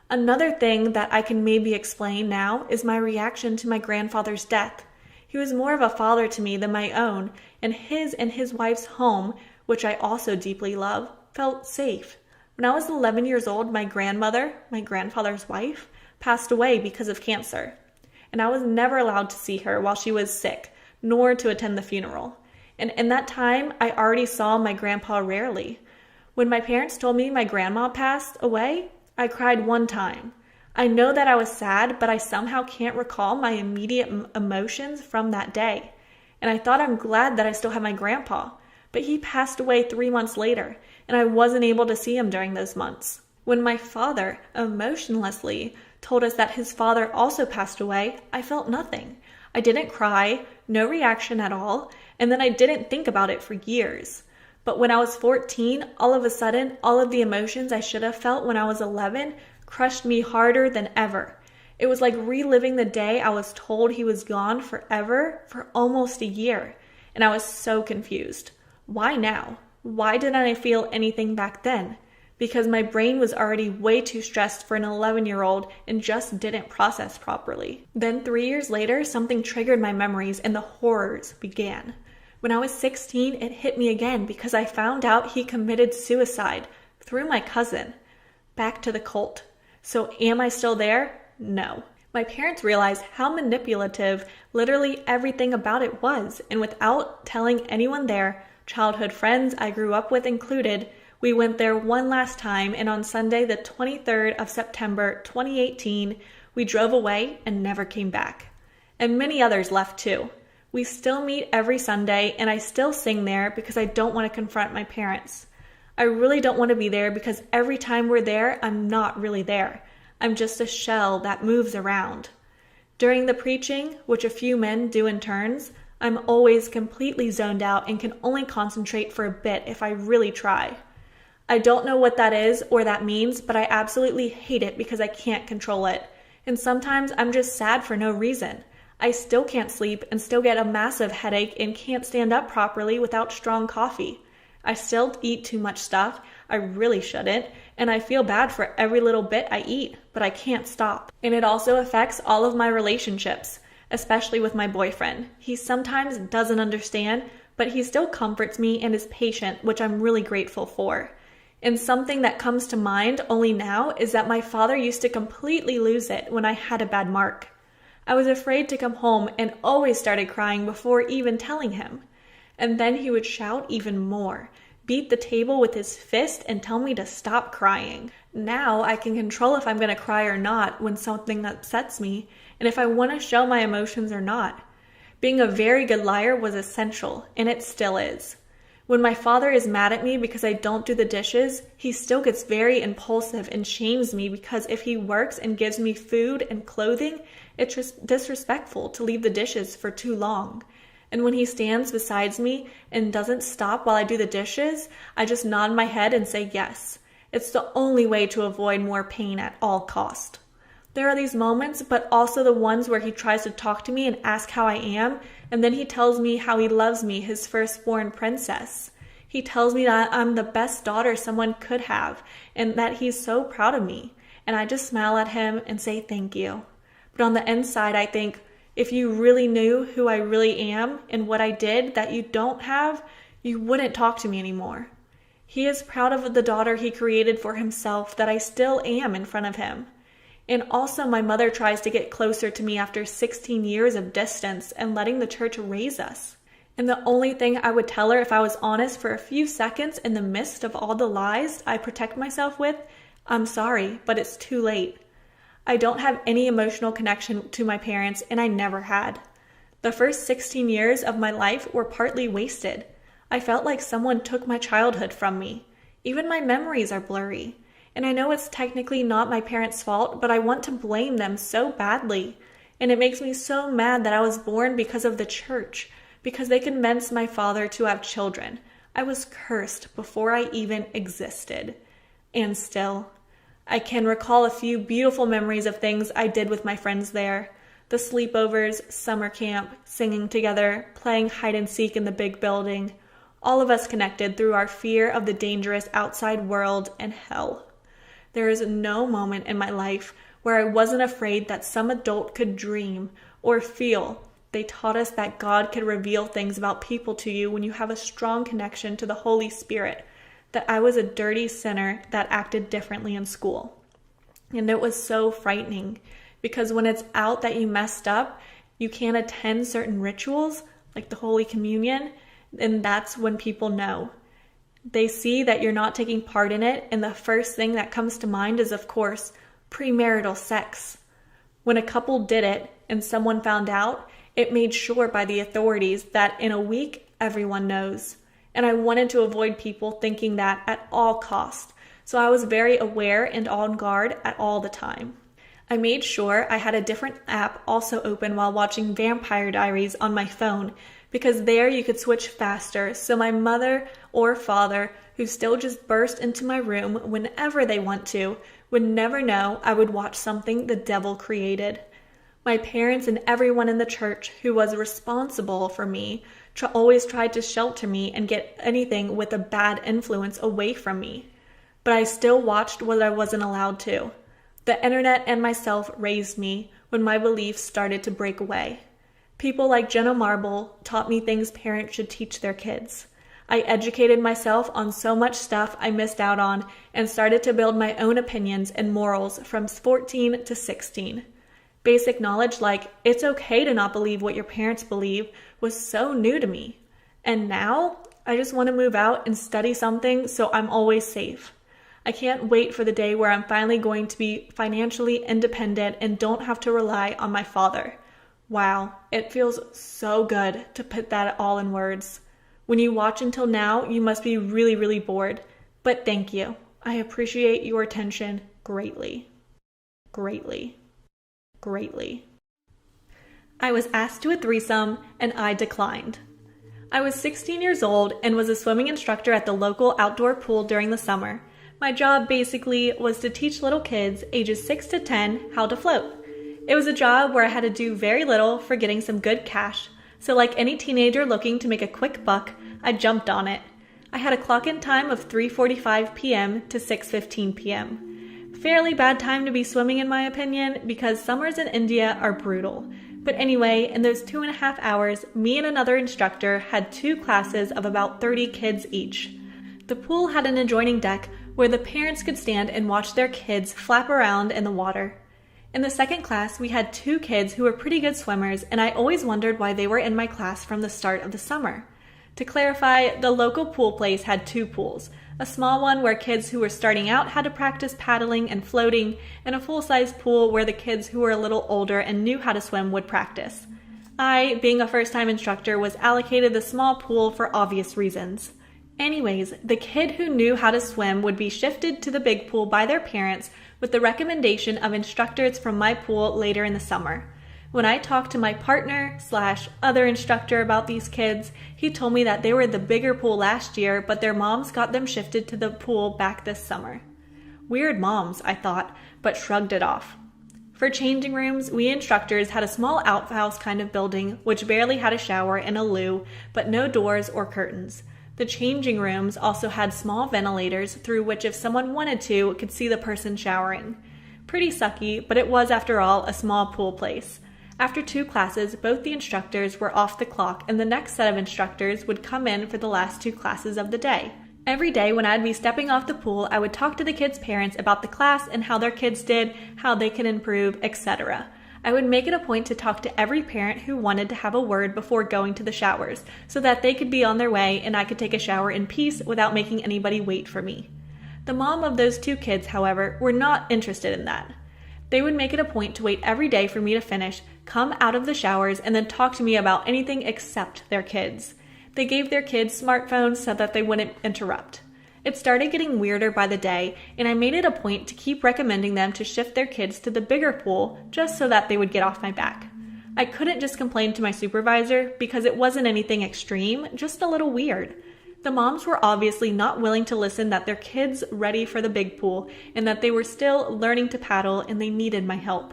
Another thing that I can maybe explain now is my reaction to my grandfather's death. He was more of a father to me than my own, and his wife's home, which I also deeply love, felt safe. When I was 11 years old, my grandmother, my grandfather's wife, passed away because of cancer. And I was never allowed to see her while she was sick, nor to attend the funeral. And in that time, I already saw my grandpa rarely. When my parents told me my grandma passed away, I cried one time. I know that I was sad, but I somehow can't recall my immediate emotions from that day. And I thought I'm glad that I still have my grandpa, but he passed away 3 months later, and I wasn't able to see him during those months. When my father, emotionlessly, told us that his father also passed away, I felt nothing. I didn't cry, no reaction at all, and then I didn't think about it for years. But when I was 14, all of a sudden, all of the emotions I should have felt when I was 11 crushed me harder than ever. It was like reliving the day I was told he was gone forever for almost a year, and I was so confused. Why now? Why didn't I feel anything back then? Because my brain was already way too stressed for an 11-year-old and just didn't process properly. Then 3 years later, something triggered my memories and the horrors began. When I was 16, it hit me again because I found out he committed suicide through my cousin. Back to the cult. So am I still there? No. My parents realized how manipulative literally everything about it was, and without telling anyone there, childhood friends I grew up with included, we went there one last time, and on Sunday, the 23rd of September, 2018, we drove away and never came back. And many others left too. We still meet every Sunday, and I still sing there because I don't want to confront my parents. I really don't want to be there because every time we're there, I'm not really there. I'm just a shell that moves around. During the preaching, which a few men do in turns, I'm always completely zoned out and can only concentrate for a bit if I really try. I don't know what that is or that means, but I absolutely hate it because I can't control it. And sometimes I'm just sad for no reason. I still can't sleep and still get a massive headache and can't stand up properly without strong coffee. I still eat too much stuff. I really shouldn't. And I feel bad for every little bit I eat, but I can't stop. And it also affects all of my relationships, especially with my boyfriend. He sometimes doesn't understand, but he still comforts me and is patient, which I'm really grateful for. And something that comes to mind only now is that my father used to completely lose it when I had a bad mark. I was afraid to come home and always started crying before even telling him. And then he would shout even more, beat the table with his fist and tell me to stop crying. Now I can control if I'm going to cry or not when something upsets me, and if I want to show my emotions or not. Being a very good liar was essential, and it still is. When my father is mad at me because I don't do the dishes, he still gets very impulsive and shames me because if he works and gives me food and clothing, it's just disrespectful to leave the dishes for too long. And when he stands beside me and doesn't stop while I do the dishes, I just nod my head and say yes. It's the only way to avoid more pain at all cost. There are these moments, but also the ones where he tries to talk to me and ask how I am, and then he tells me how he loves me, his firstborn princess. He tells me that I'm the best daughter someone could have, and that he's so proud of me. And I just smile at him and say thank you. But on the inside, I think, if you really knew who I really am and what I did that you don't have, you wouldn't talk to me anymore. He is proud of the daughter he created for himself that I still am in front of him. And also my mother tries to get closer to me after 16 years of distance and letting the church raise us. And the only thing I would tell her if I was honest for a few seconds in the midst of all the lies I protect myself with, I'm sorry, but it's too late. I don't have any emotional connection to my parents, and I never had. The first 16 years of my life were partly wasted. I felt like someone took my childhood from me. Even my memories are blurry. And I know it's technically not my parents' fault, but I want to blame them so badly. And it makes me so mad that I was born because of the church, because they convinced my father to have children. I was cursed before I even existed. And still, I can recall a few beautiful memories of things I did with my friends there. The sleepovers, summer camp, singing together, playing hide and seek in the big building. All of us connected through our fear of the dangerous outside world and hell. There is no moment in my life where I wasn't afraid that some adult could dream or feel. They taught us that God could reveal things about people to you when you have a strong connection to the Holy Spirit. That I was a dirty sinner that acted differently in school. And it was so frightening because when it's out that you messed up, you can't attend certain rituals like the Holy Communion, and that's when people know. They see that you're not taking part in it, and the first thing that comes to mind is, of course, premarital sex. When a couple did it and someone found out, it made sure by the authorities that in a week, everyone knows. And I wanted to avoid people thinking that at all costs. So I was very aware and on guard at all the time. I made sure I had a different app also open while watching Vampire Diaries on my phone, because there you could switch faster so my mother or father, who still just burst into my room whenever they want to, would never know I would watch something the devil created. My parents and everyone in the church who was responsible for me always tried to shelter me and get anything with a bad influence away from me. But I still watched what I wasn't allowed to. The internet and myself raised me when my beliefs started to break away. People like Jenna Marble taught me things parents should teach their kids. I educated myself on so much stuff I missed out on and started to build my own opinions and morals from 14 to 16. Basic knowledge like it's okay to not believe what your parents believe was so new to me. And now I just want to move out and study something so I'm always safe. I can't wait for the day where I'm finally going to be financially independent and don't have to rely on my father. Wow, it feels so good to put that all in words. When you watch until now, you must be really, really bored. But thank you. I appreciate your attention greatly. Greatly. Greatly. I was asked to a threesome and I declined. I was 16 years old and was a swimming instructor at the local outdoor pool during the summer. My job basically was to teach little kids ages 6 to 10 how to float. It was a job where I had to do very little for getting some good cash, so like any teenager looking to make a quick buck, I jumped on it. I had a clock-in time of 3:45 p.m. to 6:15 p.m. Fairly bad time to be swimming in my opinion because summers in India are brutal. But anyway, in those 2.5 hours, me and another instructor had 2 classes of about 30 kids each. The pool had an adjoining deck where the parents could stand and watch their kids flap around in the water. In the second class, we had 2 kids who were pretty good swimmers, and I always wondered why they were in my class from the start of the summer. To clarify, the local pool place had 2 pools, a small one where kids who were starting out had to practice paddling and floating, and a full-size pool where the kids who were a little older and knew how to swim would practice. I, being a first-time instructor, was allocated the small pool for obvious reasons. Anyways, the kid who knew how to swim would be shifted to the big pool by their parents with the recommendation of instructors from my pool later in the summer. When I talked to my partner/other instructor about these kids, he told me that they were at the bigger pool last year, but their moms got them shifted to the pool back this summer. Weird moms, I thought, but shrugged it off. For changing rooms, we instructors had a small outhouse kind of building, which barely had a shower and a loo, but no doors or curtains. The changing rooms also had small ventilators through which if someone wanted to, could see the person showering. Pretty sucky, but it was, after all, a small pool place. After 2 classes, both the instructors were off the clock, and the next set of instructors would come in for the last 2 classes of the day. Every day when I'd be stepping off the pool, I would talk to the kids' parents about the class and how their kids did, how they could improve, etc. I would make it a point to talk to every parent who wanted to have a word before going to the showers, so that they could be on their way and I could take a shower in peace without making anybody wait for me. The mom of those 2 kids, however, were not interested in that. They would make it a point to wait every day for me to finish, come out of the showers, and then talk to me about anything except their kids. They gave their kids smartphones so that they wouldn't interrupt. It started getting weirder by the day, and I made it a point to keep recommending them to shift their kids to the bigger pool just so that they would get off my back. I couldn't just complain to my supervisor because it wasn't anything extreme, just a little weird. The moms were obviously not willing to listen that their kids ready for the big pool and that they were still learning to paddle and they needed my help.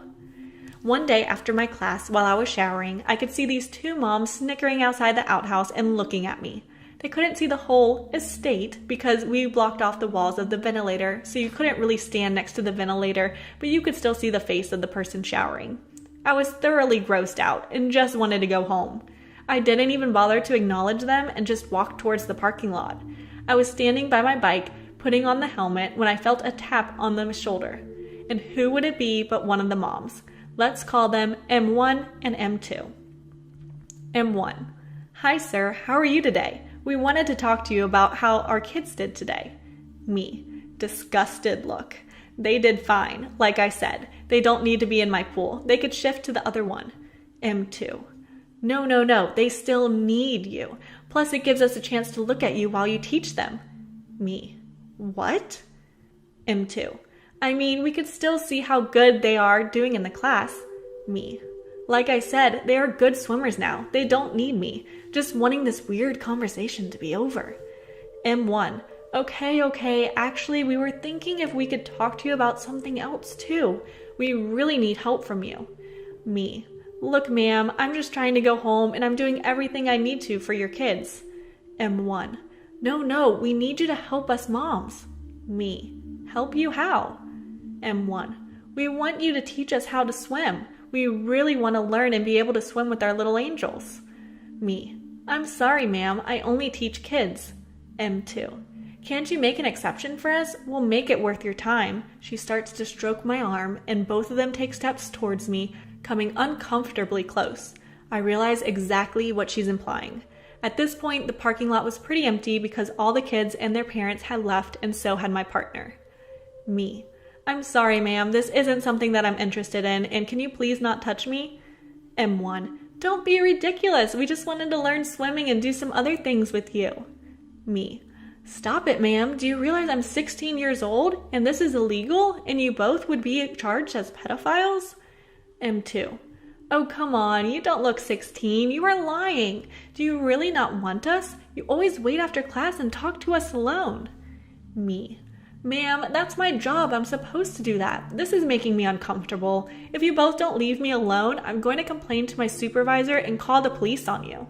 One day after my class, while I was showering, I could see these 2 moms snickering outside the outhouse and looking at me. They couldn't see the whole estate because we blocked off the walls of the ventilator, so you couldn't really stand next to the ventilator, but you could still see the face of the person showering. I was thoroughly grossed out and just wanted to go home. I didn't even bother to acknowledge them and just walked towards the parking lot. I was standing by my bike, putting on the helmet, when I felt a tap on the shoulder. And who would it be but one of the moms? Let's call them M1 and M2. M1. Hi sir, how are you today? We wanted to talk to you about how our kids did today. Me. Disgusted look. They did fine. Like I said, they don't need to be in my pool. They could shift to the other one. M2. No, they still need you. Plus it gives us a chance to look at you while you teach them. Me. What? M2. I mean, we could still see how good they are doing in the class. Me. Like I said, they are good swimmers now. They don't need me. Just wanting this weird conversation to be over. M1. Okay. Actually, we were thinking if we could talk to you about something else too. We really need help from you. Me. Look, ma'am, I'm just trying to go home and I'm doing everything I need to for your kids. M1. No, we need you to help us moms. Me. Help you how? M1. We want you to teach us how to swim. We really want to learn and be able to swim with our little angels. Me. I'm sorry, ma'am, I only teach kids. M2. Can't you make an exception for us? We'll make it worth your time. She starts to stroke my arm and both of them take steps towards me, coming uncomfortably close. I realize exactly what she's implying. At this point, the parking lot was pretty empty because all the kids and their parents had left and so had my partner. Me. I'm sorry, ma'am, this isn't something that I'm interested in, and can you please not touch me? M1. Don't be ridiculous. We just wanted to learn swimming and do some other things with you. Me. Stop it, ma'am. Do you realize I'm 16 years old and this is illegal and you both would be charged as pedophiles? M2. Oh, come on. You don't look 16. You are lying. Do you really not want us? You always wait after class and talk to us alone. Me. Ma'am, that's my job. I'm supposed to do that. This is making me uncomfortable. If you both don't leave me alone, I'm going to complain to my supervisor and call the police on you.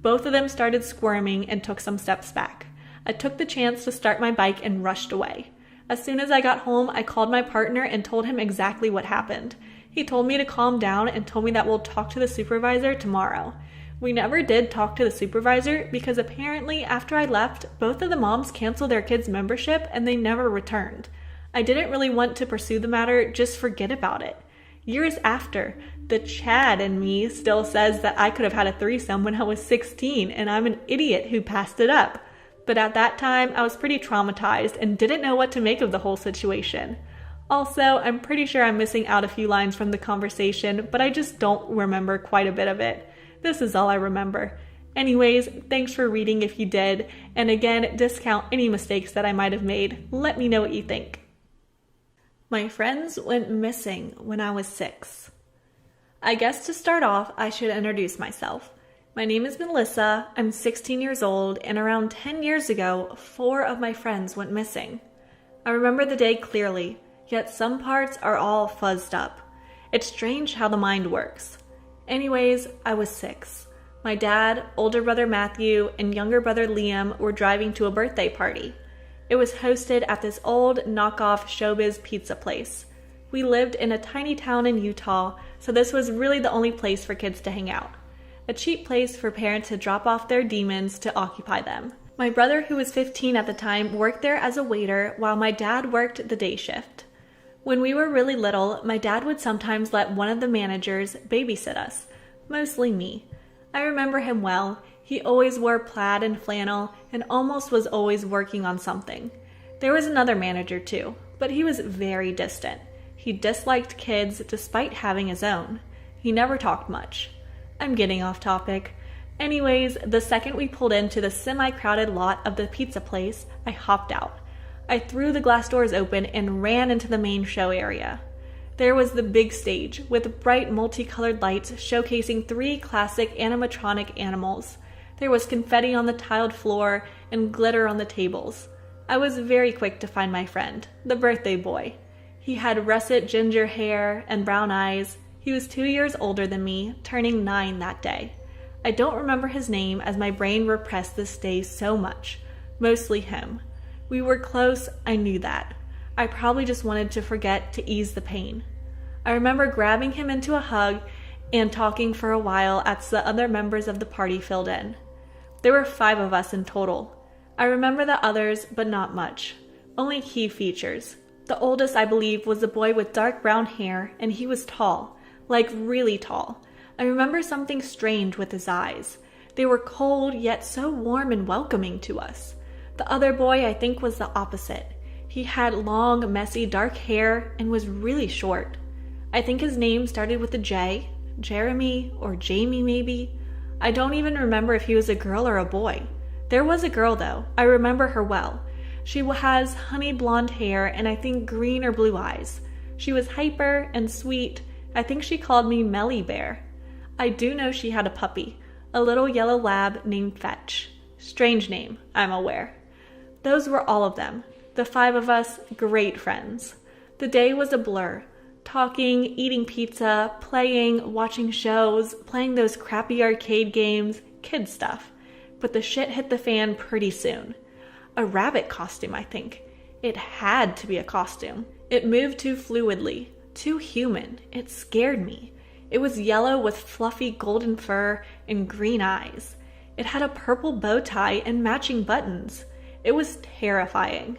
Both of them started squirming and took some steps back. I took the chance to start my bike and rushed away. As soon as I got home, I called my partner and told him exactly what happened. He told me to calm down and told me that we'll talk to the supervisor tomorrow. We never did talk to the supervisor because apparently after I left, both of the moms canceled their kids' membership and they never returned. I didn't really want to pursue the matter, just forget about it. Years after, the Chad in me still says that I could have had a threesome when I was 16 and I'm an idiot who passed it up. But at that time, I was pretty traumatized and didn't know what to make of the whole situation. Also, I'm pretty sure I'm missing out a few lines from the conversation, but I just don't remember quite a bit of it. This is all I remember. Anyways, thanks for reading if you did, and again, discount any mistakes that I might have made. Let me know what you think. My friends went missing when I was 6. I guess to start off, I should introduce myself. My name is Melissa, I'm 16 years old, and around 10 years ago, 4 of my friends went missing. I remember the day clearly, yet some parts are all fuzzed up. It's strange how the mind works. Anyways, I was 6. My dad, older brother Matthew, and younger brother Liam were driving to a birthday party. It was hosted at this old knockoff showbiz pizza place. We lived in a tiny town in Utah, so this was really the only place for kids to hang out. A cheap place for parents to drop off their demons to occupy them. My brother, who was 15 at the time, worked there as a waiter while my dad worked the day shift. When we were really little, my dad would sometimes let one of the managers babysit us, mostly me. I remember him well. He always wore plaid and flannel and almost was always working on something. There was another manager too, but he was very distant. He disliked kids despite having his own. He never talked much. I'm getting off topic. Anyways, the second we pulled into the semi-crowded lot of the pizza place, I hopped out. I threw the glass doors open and ran into the main show area. There was the big stage with bright multicolored lights showcasing 3 classic animatronic animals. There was confetti on the tiled floor and glitter on the tables. I was very quick to find my friend, the birthday boy. He had russet ginger hair and brown eyes. He was 2 years older than me, turning 9 that day. I don't remember his name as my brain repressed this day so much. Mostly him. We were close, I knew that. I probably just wanted to forget to ease the pain. I remember grabbing him into a hug and talking for a while as the other members of the party filled in. There were 5 of us in total. I remember the others, but not much. Only key features. The oldest, I believe, was a boy with dark brown hair, and he was tall. Like really tall. I remember something strange with his eyes. They were cold, yet so warm and welcoming to us. The other boy, I think, was the opposite. He had long, messy, dark hair and was really short. I think his name started with a J, Jeremy or Jamie maybe. I don't even remember if he was a girl or a boy. There was a girl though. I remember her well. She has honey blonde hair and I think green or blue eyes. She was hyper and sweet. I think she called me Melly Bear. I do know she had a puppy, a little yellow lab named Fetch. Strange name, I'm aware. Those were all of them. The 5 of us, great friends. The day was a blur. Talking, eating pizza, playing, watching shows, playing those crappy arcade games, kid stuff. But the shit hit the fan pretty soon. A rabbit costume, I think. It had to be a costume. It moved too fluidly. Too human. It scared me. It was yellow with fluffy golden fur and green eyes. It had a purple bow tie and matching buttons. It was terrifying.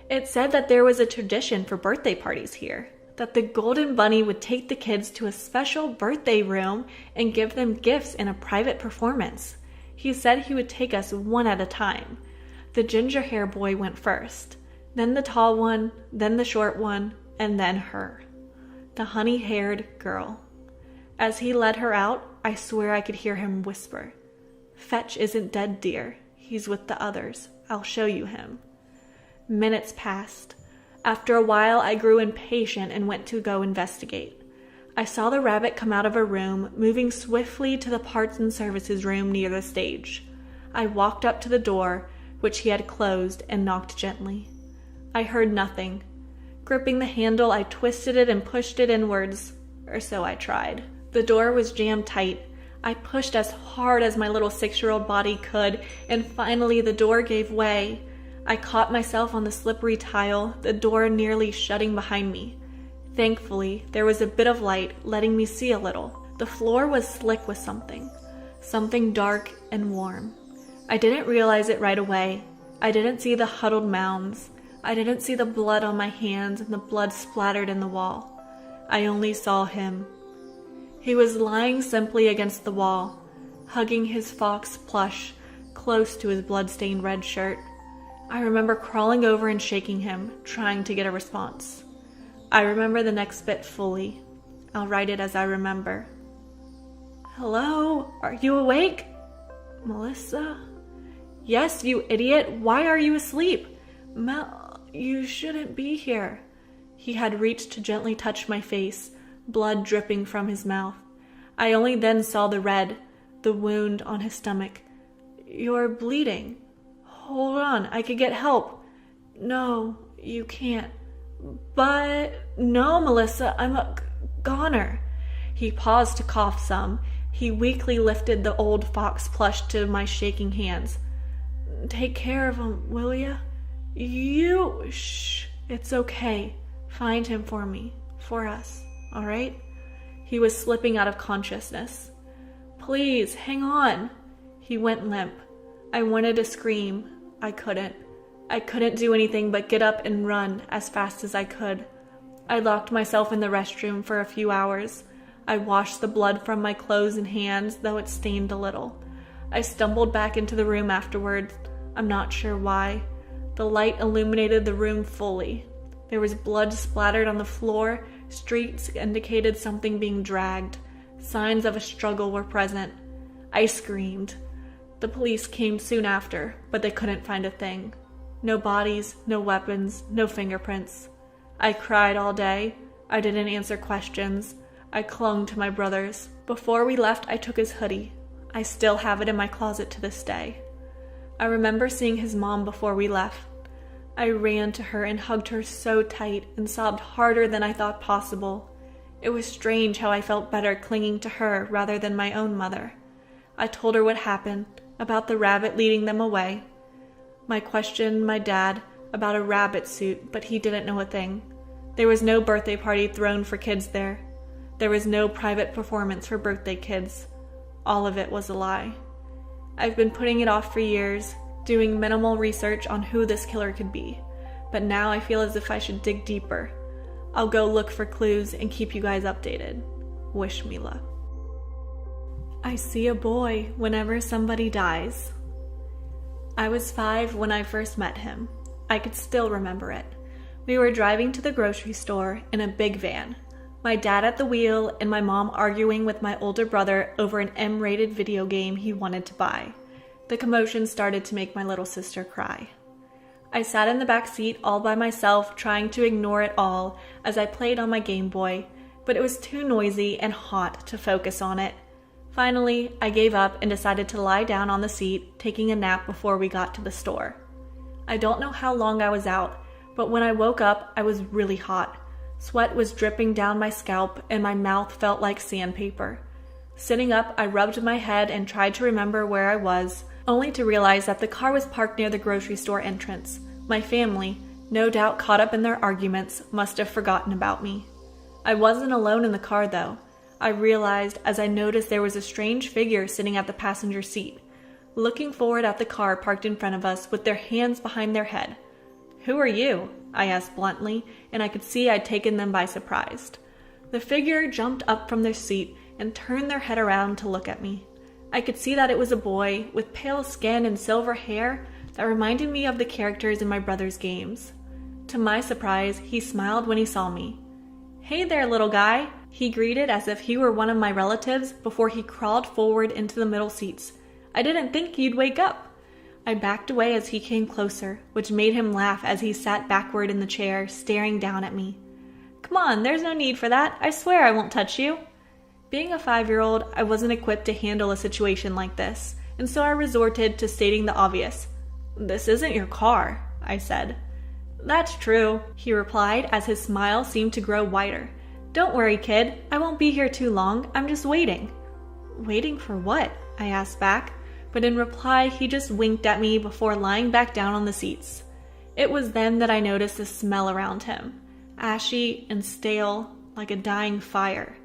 It said that there was a tradition for birthday parties here, that the Golden Bunny would take the kids to a special birthday room and give them gifts in a private performance. He said he would take us one at a time. The ginger hair boy went first, then the tall one, then the short one, and then her. The honey-haired girl. As he led her out, I swear I could hear him whisper, "Fetch isn't dead, dear. He's with the others. I'll show you him." Minutes passed. After a while, I grew impatient and went to go investigate. I saw the rabbit come out of a room, moving swiftly to the parts and services room near the stage. I walked up to the door, which he had closed, and knocked gently. I heard nothing. Gripping the handle, I twisted it and pushed it inwards, or so I tried. The door was jammed tight. I pushed as hard as my little 6-year-old body could, and finally the door gave way. I caught myself on the slippery tile, the door nearly shutting behind me. Thankfully, there was a bit of light, letting me see a little. The floor was slick with something dark and warm. I didn't realize it right away. I didn't see the huddled mounds. I didn't see the blood on my hands and the blood splattered in the wall. I only saw him. He was lying simply against the wall, hugging his fox plush close to his blood-stained red shirt. I remember crawling over and shaking him, trying to get a response. I remember the next bit fully. I'll write it as I remember. "Hello? Are you awake? Melissa?" "Yes, you idiot. Why are you asleep?" "Mel, you shouldn't be here." He had reached to gently touch my face, blood dripping from his mouth. I only then saw the red, the wound on his stomach. "You're bleeding. Hold on, I could get help." "No, you can't." "But..." "No, Melissa, I'm a goner." He paused to cough some. He weakly lifted the old fox plush to my shaking hands. "Take care of him, will ya?" "You..." "Shh, it's okay. Find him for me. For us, all right?" He was slipping out of consciousness. "Please, hang on." He went limp. I wanted to scream. I couldn't. I couldn't do anything but get up and run as fast as I could. I locked myself in the restroom for a few hours. I washed the blood from my clothes and hands, though it stained a little. I stumbled back into the room afterwards. I'm not sure why. The light illuminated the room fully. There was blood splattered on the floor. Streaks indicated something being dragged. Signs of a struggle were present. I screamed. The police came soon after, but they couldn't find a thing. No bodies, no weapons, no fingerprints. I cried all day. I didn't answer questions. I clung to my brothers. Before we left, I took his hoodie. I still have it in my closet to this day. I remember seeing his mom before we left. I ran to her and hugged her so tight and sobbed harder than I thought possible. It was strange how I felt better clinging to her rather than my own mother. I told her what happened, about the rabbit leading them away. I questioned my dad about a rabbit suit, but he didn't know a thing. There was no birthday party thrown for kids there. There was no private performance for birthday kids. All of it was a lie. I've been putting it off for years, doing minimal research on who this killer could be, but now I feel as if I should dig deeper. I'll go look for clues and keep you guys updated. Wish me luck. I see a boy whenever somebody dies. I was 5 when I first met him. I could still remember it. We were driving to the grocery store in a big van. My dad at the wheel and my mom arguing with my older brother over an M-rated video game he wanted to buy. The commotion started to make my little sister cry. I sat in the back seat all by myself, trying to ignore it all as I played on my Game Boy, but it was too noisy and hot to focus on it. Finally, I gave up and decided to lie down on the seat, taking a nap before we got to the store. I don't know how long I was out, but when I woke up, I was really hot. Sweat was dripping down my scalp and my mouth felt like sandpaper. Sitting up, I rubbed my head and tried to remember where I was, only to realize that the car was parked near the grocery store entrance. My family, no doubt caught up in their arguments, must have forgotten about me. I wasn't alone in the car though. I realized as I noticed there was a strange figure sitting at the passenger seat, looking forward at the car parked in front of us with their hands behind their head. "Who are you?" I asked bluntly, and I could see I'd taken them by surprise. The figure jumped up from their seat and turned their head around to look at me. I could see that it was a boy with pale skin and silver hair that reminded me of the characters in my brother's games. To my surprise, he smiled when he saw me. "Hey there, little guy," he greeted as if he were one of my relatives before he crawled forward into the middle seats. "I didn't think you'd wake up." I backed away as he came closer, which made him laugh as he sat backward in the chair, staring down at me. "Come on, there's no need for that. I swear I won't touch you." Being a 5-year-old, I wasn't equipped to handle a situation like this, and so I resorted to stating the obvious. "This isn't your car," I said. "That's true," he replied as his smile seemed to grow wider. "Don't worry, kid. I won't be here too long. I'm just waiting." "Waiting for what?" I asked back, but in reply he just winked at me before lying back down on the seats. It was then that I noticed the smell around him, ashy and stale, like a dying fire.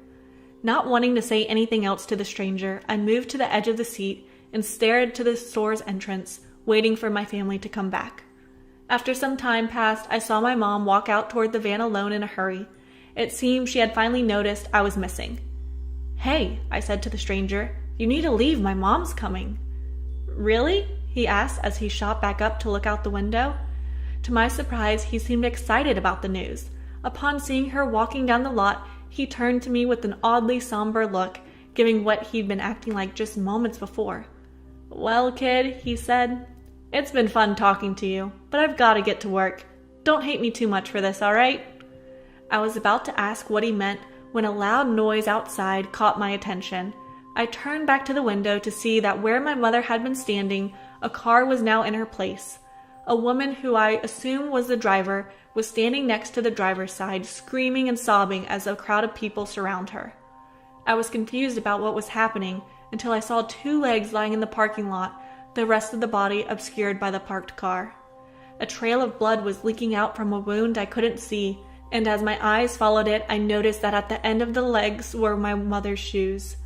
Not wanting to say anything else to the stranger, I moved to the edge of the seat and stared to the store's entrance, waiting for my family to come back. After some time passed, I saw my mom walk out toward the van alone in a hurry. It seemed she had finally noticed I was missing. "Hey," I said to the stranger, "you need to leave, my mom's coming." "Really?" he asked as he shot back up to look out the window. To my surprise, he seemed excited about the news. Upon seeing her walking down the lot, he turned to me with an oddly somber look, giving what he'd been acting like just moments before. "Well, kid," he said, "it's been fun talking to you, but I've got to get to work. Don't hate me too much for this, all right?" I was about to ask what he meant when a loud noise outside caught my attention. I turned back to the window to see that where my mother had been standing, a car was now in her place. A woman who I assume was the driver was standing next to the driver's side, screaming and sobbing as a crowd of people surround her. I was confused about what was happening until I saw 2 legs lying in the parking lot, the rest of the body obscured by the parked car. A trail of blood was leaking out from a wound I couldn't see, and as my eyes followed it, I noticed that at the end of the legs were my mother's shoes.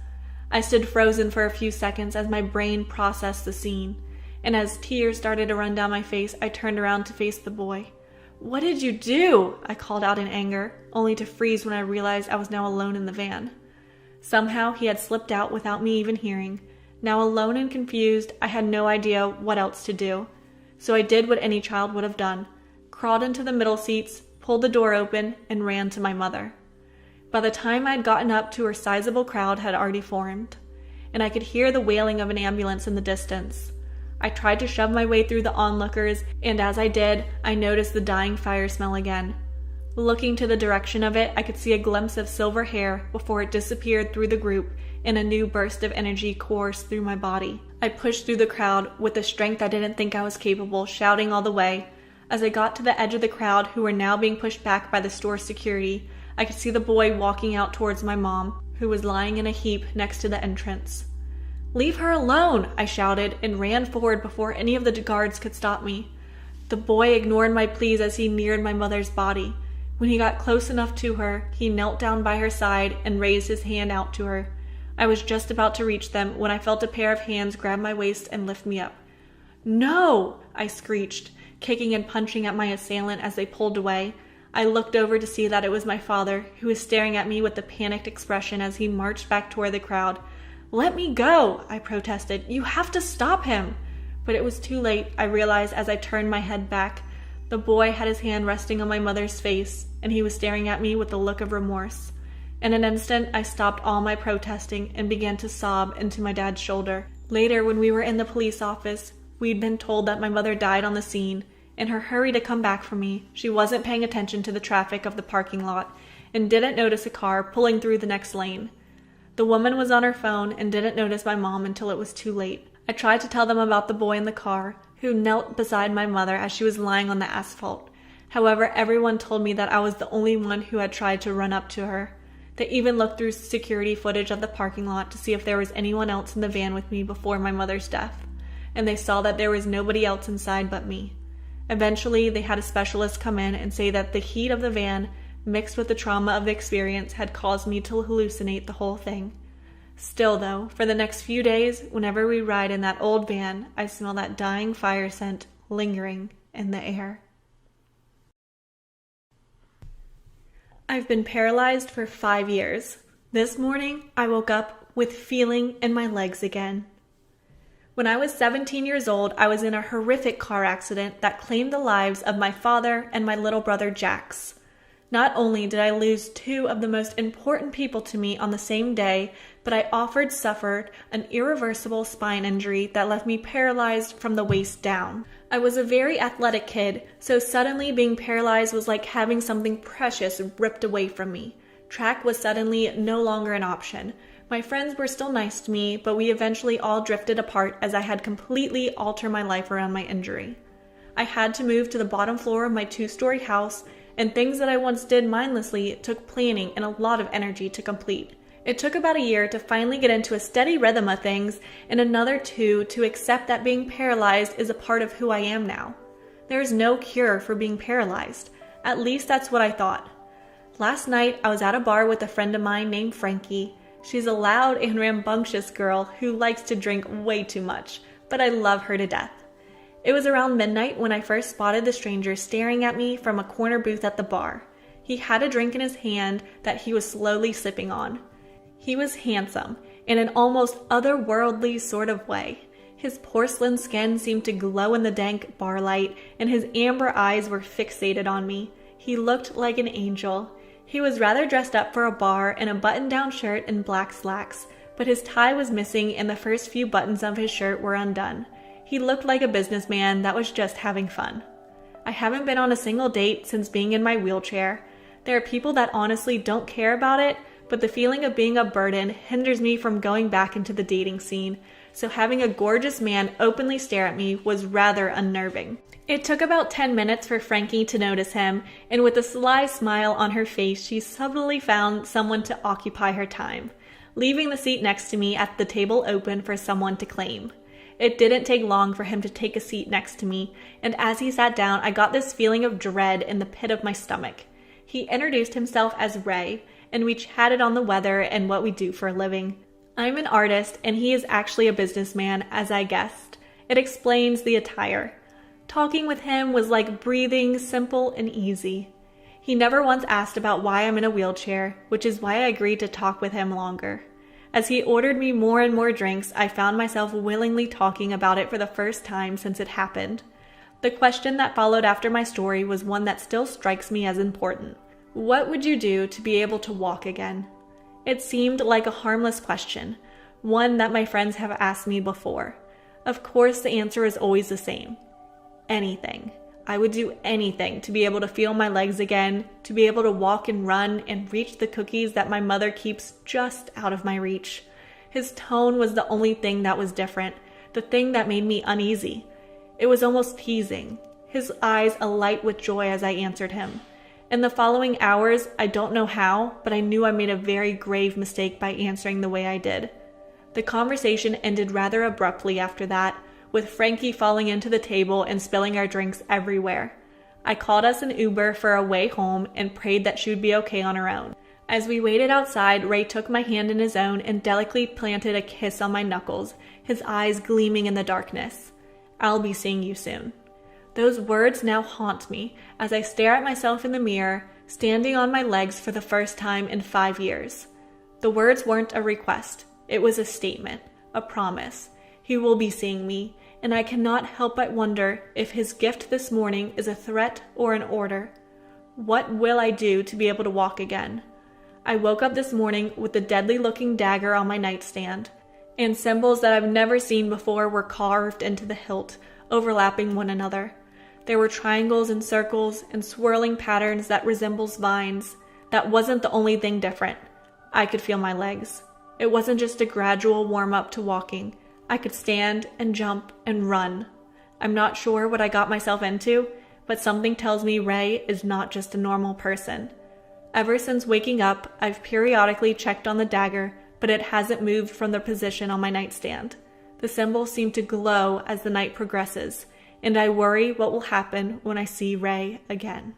I stood frozen for a few seconds as my brain processed the scene, and as tears started to run down my face, I turned around to face the boy. "What did you do?" I called out in anger, only to freeze when I realized I was now alone in the van. Somehow he had slipped out without me even hearing. Now alone and confused, I had no idea what else to do. So I did what any child would have done, crawled into the middle seats, pulled the door open, and ran to my mother. By the time I'd gotten up to her, sizable crowd had already formed, and I could hear the wailing of an ambulance in the distance. I tried to shove my way through the onlookers, and as I did, I noticed the dying fire smell again. Looking to the direction of it, I could see a glimpse of silver hair before it disappeared through the group and a new burst of energy coursed through my body. I pushed through the crowd with a strength I didn't think I was capable, shouting all the way. As I got to the edge of the crowd, who were now being pushed back by the store security, I could see the boy walking out towards my mom, who was lying in a heap next to the entrance. "Leave her alone!" I shouted and ran forward before any of the guards could stop me. The boy ignored my pleas as he neared my mother's body. When he got close enough to her, he knelt down by her side and raised his hand out to her. I was just about to reach them when I felt a pair of hands grab my waist and lift me up. "No!" I screeched, kicking and punching at my assailant as they pulled away. I looked over to see that it was my father, who was staring at me with a panicked expression as he marched back toward the crowd. "Let me go!" I protested. "You have to stop him!" But it was too late, I realized as I turned my head back. The boy had his hand resting on my mother's face, and he was staring at me with a look of remorse. In an instant, I stopped all my protesting and began to sob into my dad's shoulder. Later, when we were in the police office, we'd been told that my mother died on the scene. In her hurry to come back for me, she wasn't paying attention to the traffic of the parking lot and didn't notice a car pulling through the next lane. The woman was on her phone and didn't notice my mom until it was too late. I tried to tell them about the boy in the car, who knelt beside my mother as she was lying on the asphalt. However, everyone told me that I was the only one who had tried to run up to her. They even looked through security footage of the parking lot to see if there was anyone else in the van with me before my mother's death, and they saw that there was nobody else inside but me. Eventually, they had a specialist come in and say that the heat of the van, mixed with the trauma of the experience, had caused me to hallucinate the whole thing. Still, though, for the next few days, whenever we ride in that old van, I smell that dying fire scent lingering in the air. I've been paralyzed for 5 years. This morning, I woke up with feeling in my legs again. When I was 17 years old, I was in a horrific car accident that claimed the lives of my father and my little brother Jax. Not only did I lose 2 of the most important people to me on the same day, but I suffered an irreversible spine injury that left me paralyzed from the waist down. I was a very athletic kid, so suddenly being paralyzed was like having something precious ripped away from me. Track was suddenly no longer an option. My friends were still nice to me, but we eventually all drifted apart as I had completely altered my life around my injury. I had to move to the bottom floor of my 2-story house, and things that I once did mindlessly took planning and a lot of energy to complete. It took about a year to finally get into a steady rhythm of things, and another 2 to accept that being paralyzed is a part of who I am now. There is no cure for being paralyzed. At least that's what I thought. Last night, I was at a bar with a friend of mine named Frankie. She's a loud and rambunctious girl who likes to drink way too much, but I love her to death. It was around midnight when I first spotted the stranger staring at me from a corner booth at the bar. He had a drink in his hand that he was slowly sipping on. He was handsome, in an almost otherworldly sort of way. His porcelain skin seemed to glow in the dank bar light, and his amber eyes were fixated on me. He looked like an angel. He was rather dressed up for a bar in a button-down shirt and black slacks, but his tie was missing and the first few buttons of his shirt were undone. He looked like a businessman that was just having fun. I haven't been on a single date since being in my wheelchair. There are people that honestly don't care about it, but the feeling of being a burden hinders me from going back into the dating scene, so having a gorgeous man openly stare at me was rather unnerving. It took about 10 minutes for Frankie to notice him, and with a sly smile on her face, she subtly found someone to occupy her time, leaving the seat next to me at the table open for someone to claim. It didn't take long for him to take a seat next to me, and as he sat down, I got this feeling of dread in the pit of my stomach. He introduced himself as Ray, and we chatted on the weather and what we do for a living. I'm an artist, and he is actually a businessman, as I guessed. It explains the attire. Talking with him was like breathing, simple and easy. He never once asked about why I'm in a wheelchair, which is why I agreed to talk with him longer. As he ordered me more and more drinks, I found myself willingly talking about it for the first time since it happened. The question that followed after my story was one that still strikes me as important. What would you do to be able to walk again? It seemed like a harmless question, one that my friends have asked me before. Of course, the answer is always the same. Anything. I would do anything to be able to feel my legs again, to be able to walk and run and reach the cookies that my mother keeps just out of my reach. His tone was the only thing that was different, the thing that made me uneasy. It was almost teasing, his eyes alight with joy as I answered him. In the following hours, I don't know how, but I knew I made a very grave mistake by answering the way I did. The conversation ended rather abruptly after that, with Frankie falling into the table and spilling our drinks everywhere. I called us an Uber for a way home and prayed that she would be okay on her own. As we waited outside, Ray took my hand in his own and delicately planted a kiss on my knuckles, his eyes gleaming in the darkness. I'll be seeing you soon. Those words now haunt me as I stare at myself in the mirror, standing on my legs for the first time in 5 years. The words weren't a request. It was a statement, a promise. He will be seeing me, and I cannot help but wonder if his gift this morning is a threat or an order. What will I do to be able to walk again? I woke up this morning with the deadly-looking dagger on my nightstand, and symbols that I've never seen before were carved into the hilt, overlapping one another. There were triangles and circles and swirling patterns that resembles vines. That wasn't the only thing different. I could feel my legs. It wasn't just a gradual warm-up to walking. I could stand and jump and run. I'm not sure what I got myself into, but something tells me Ray is not just a normal person. Ever since waking up, I've periodically checked on the dagger, but it hasn't moved from the position on my nightstand. The symbols seem to glow as the night progresses, and I worry what will happen when I see Ray again.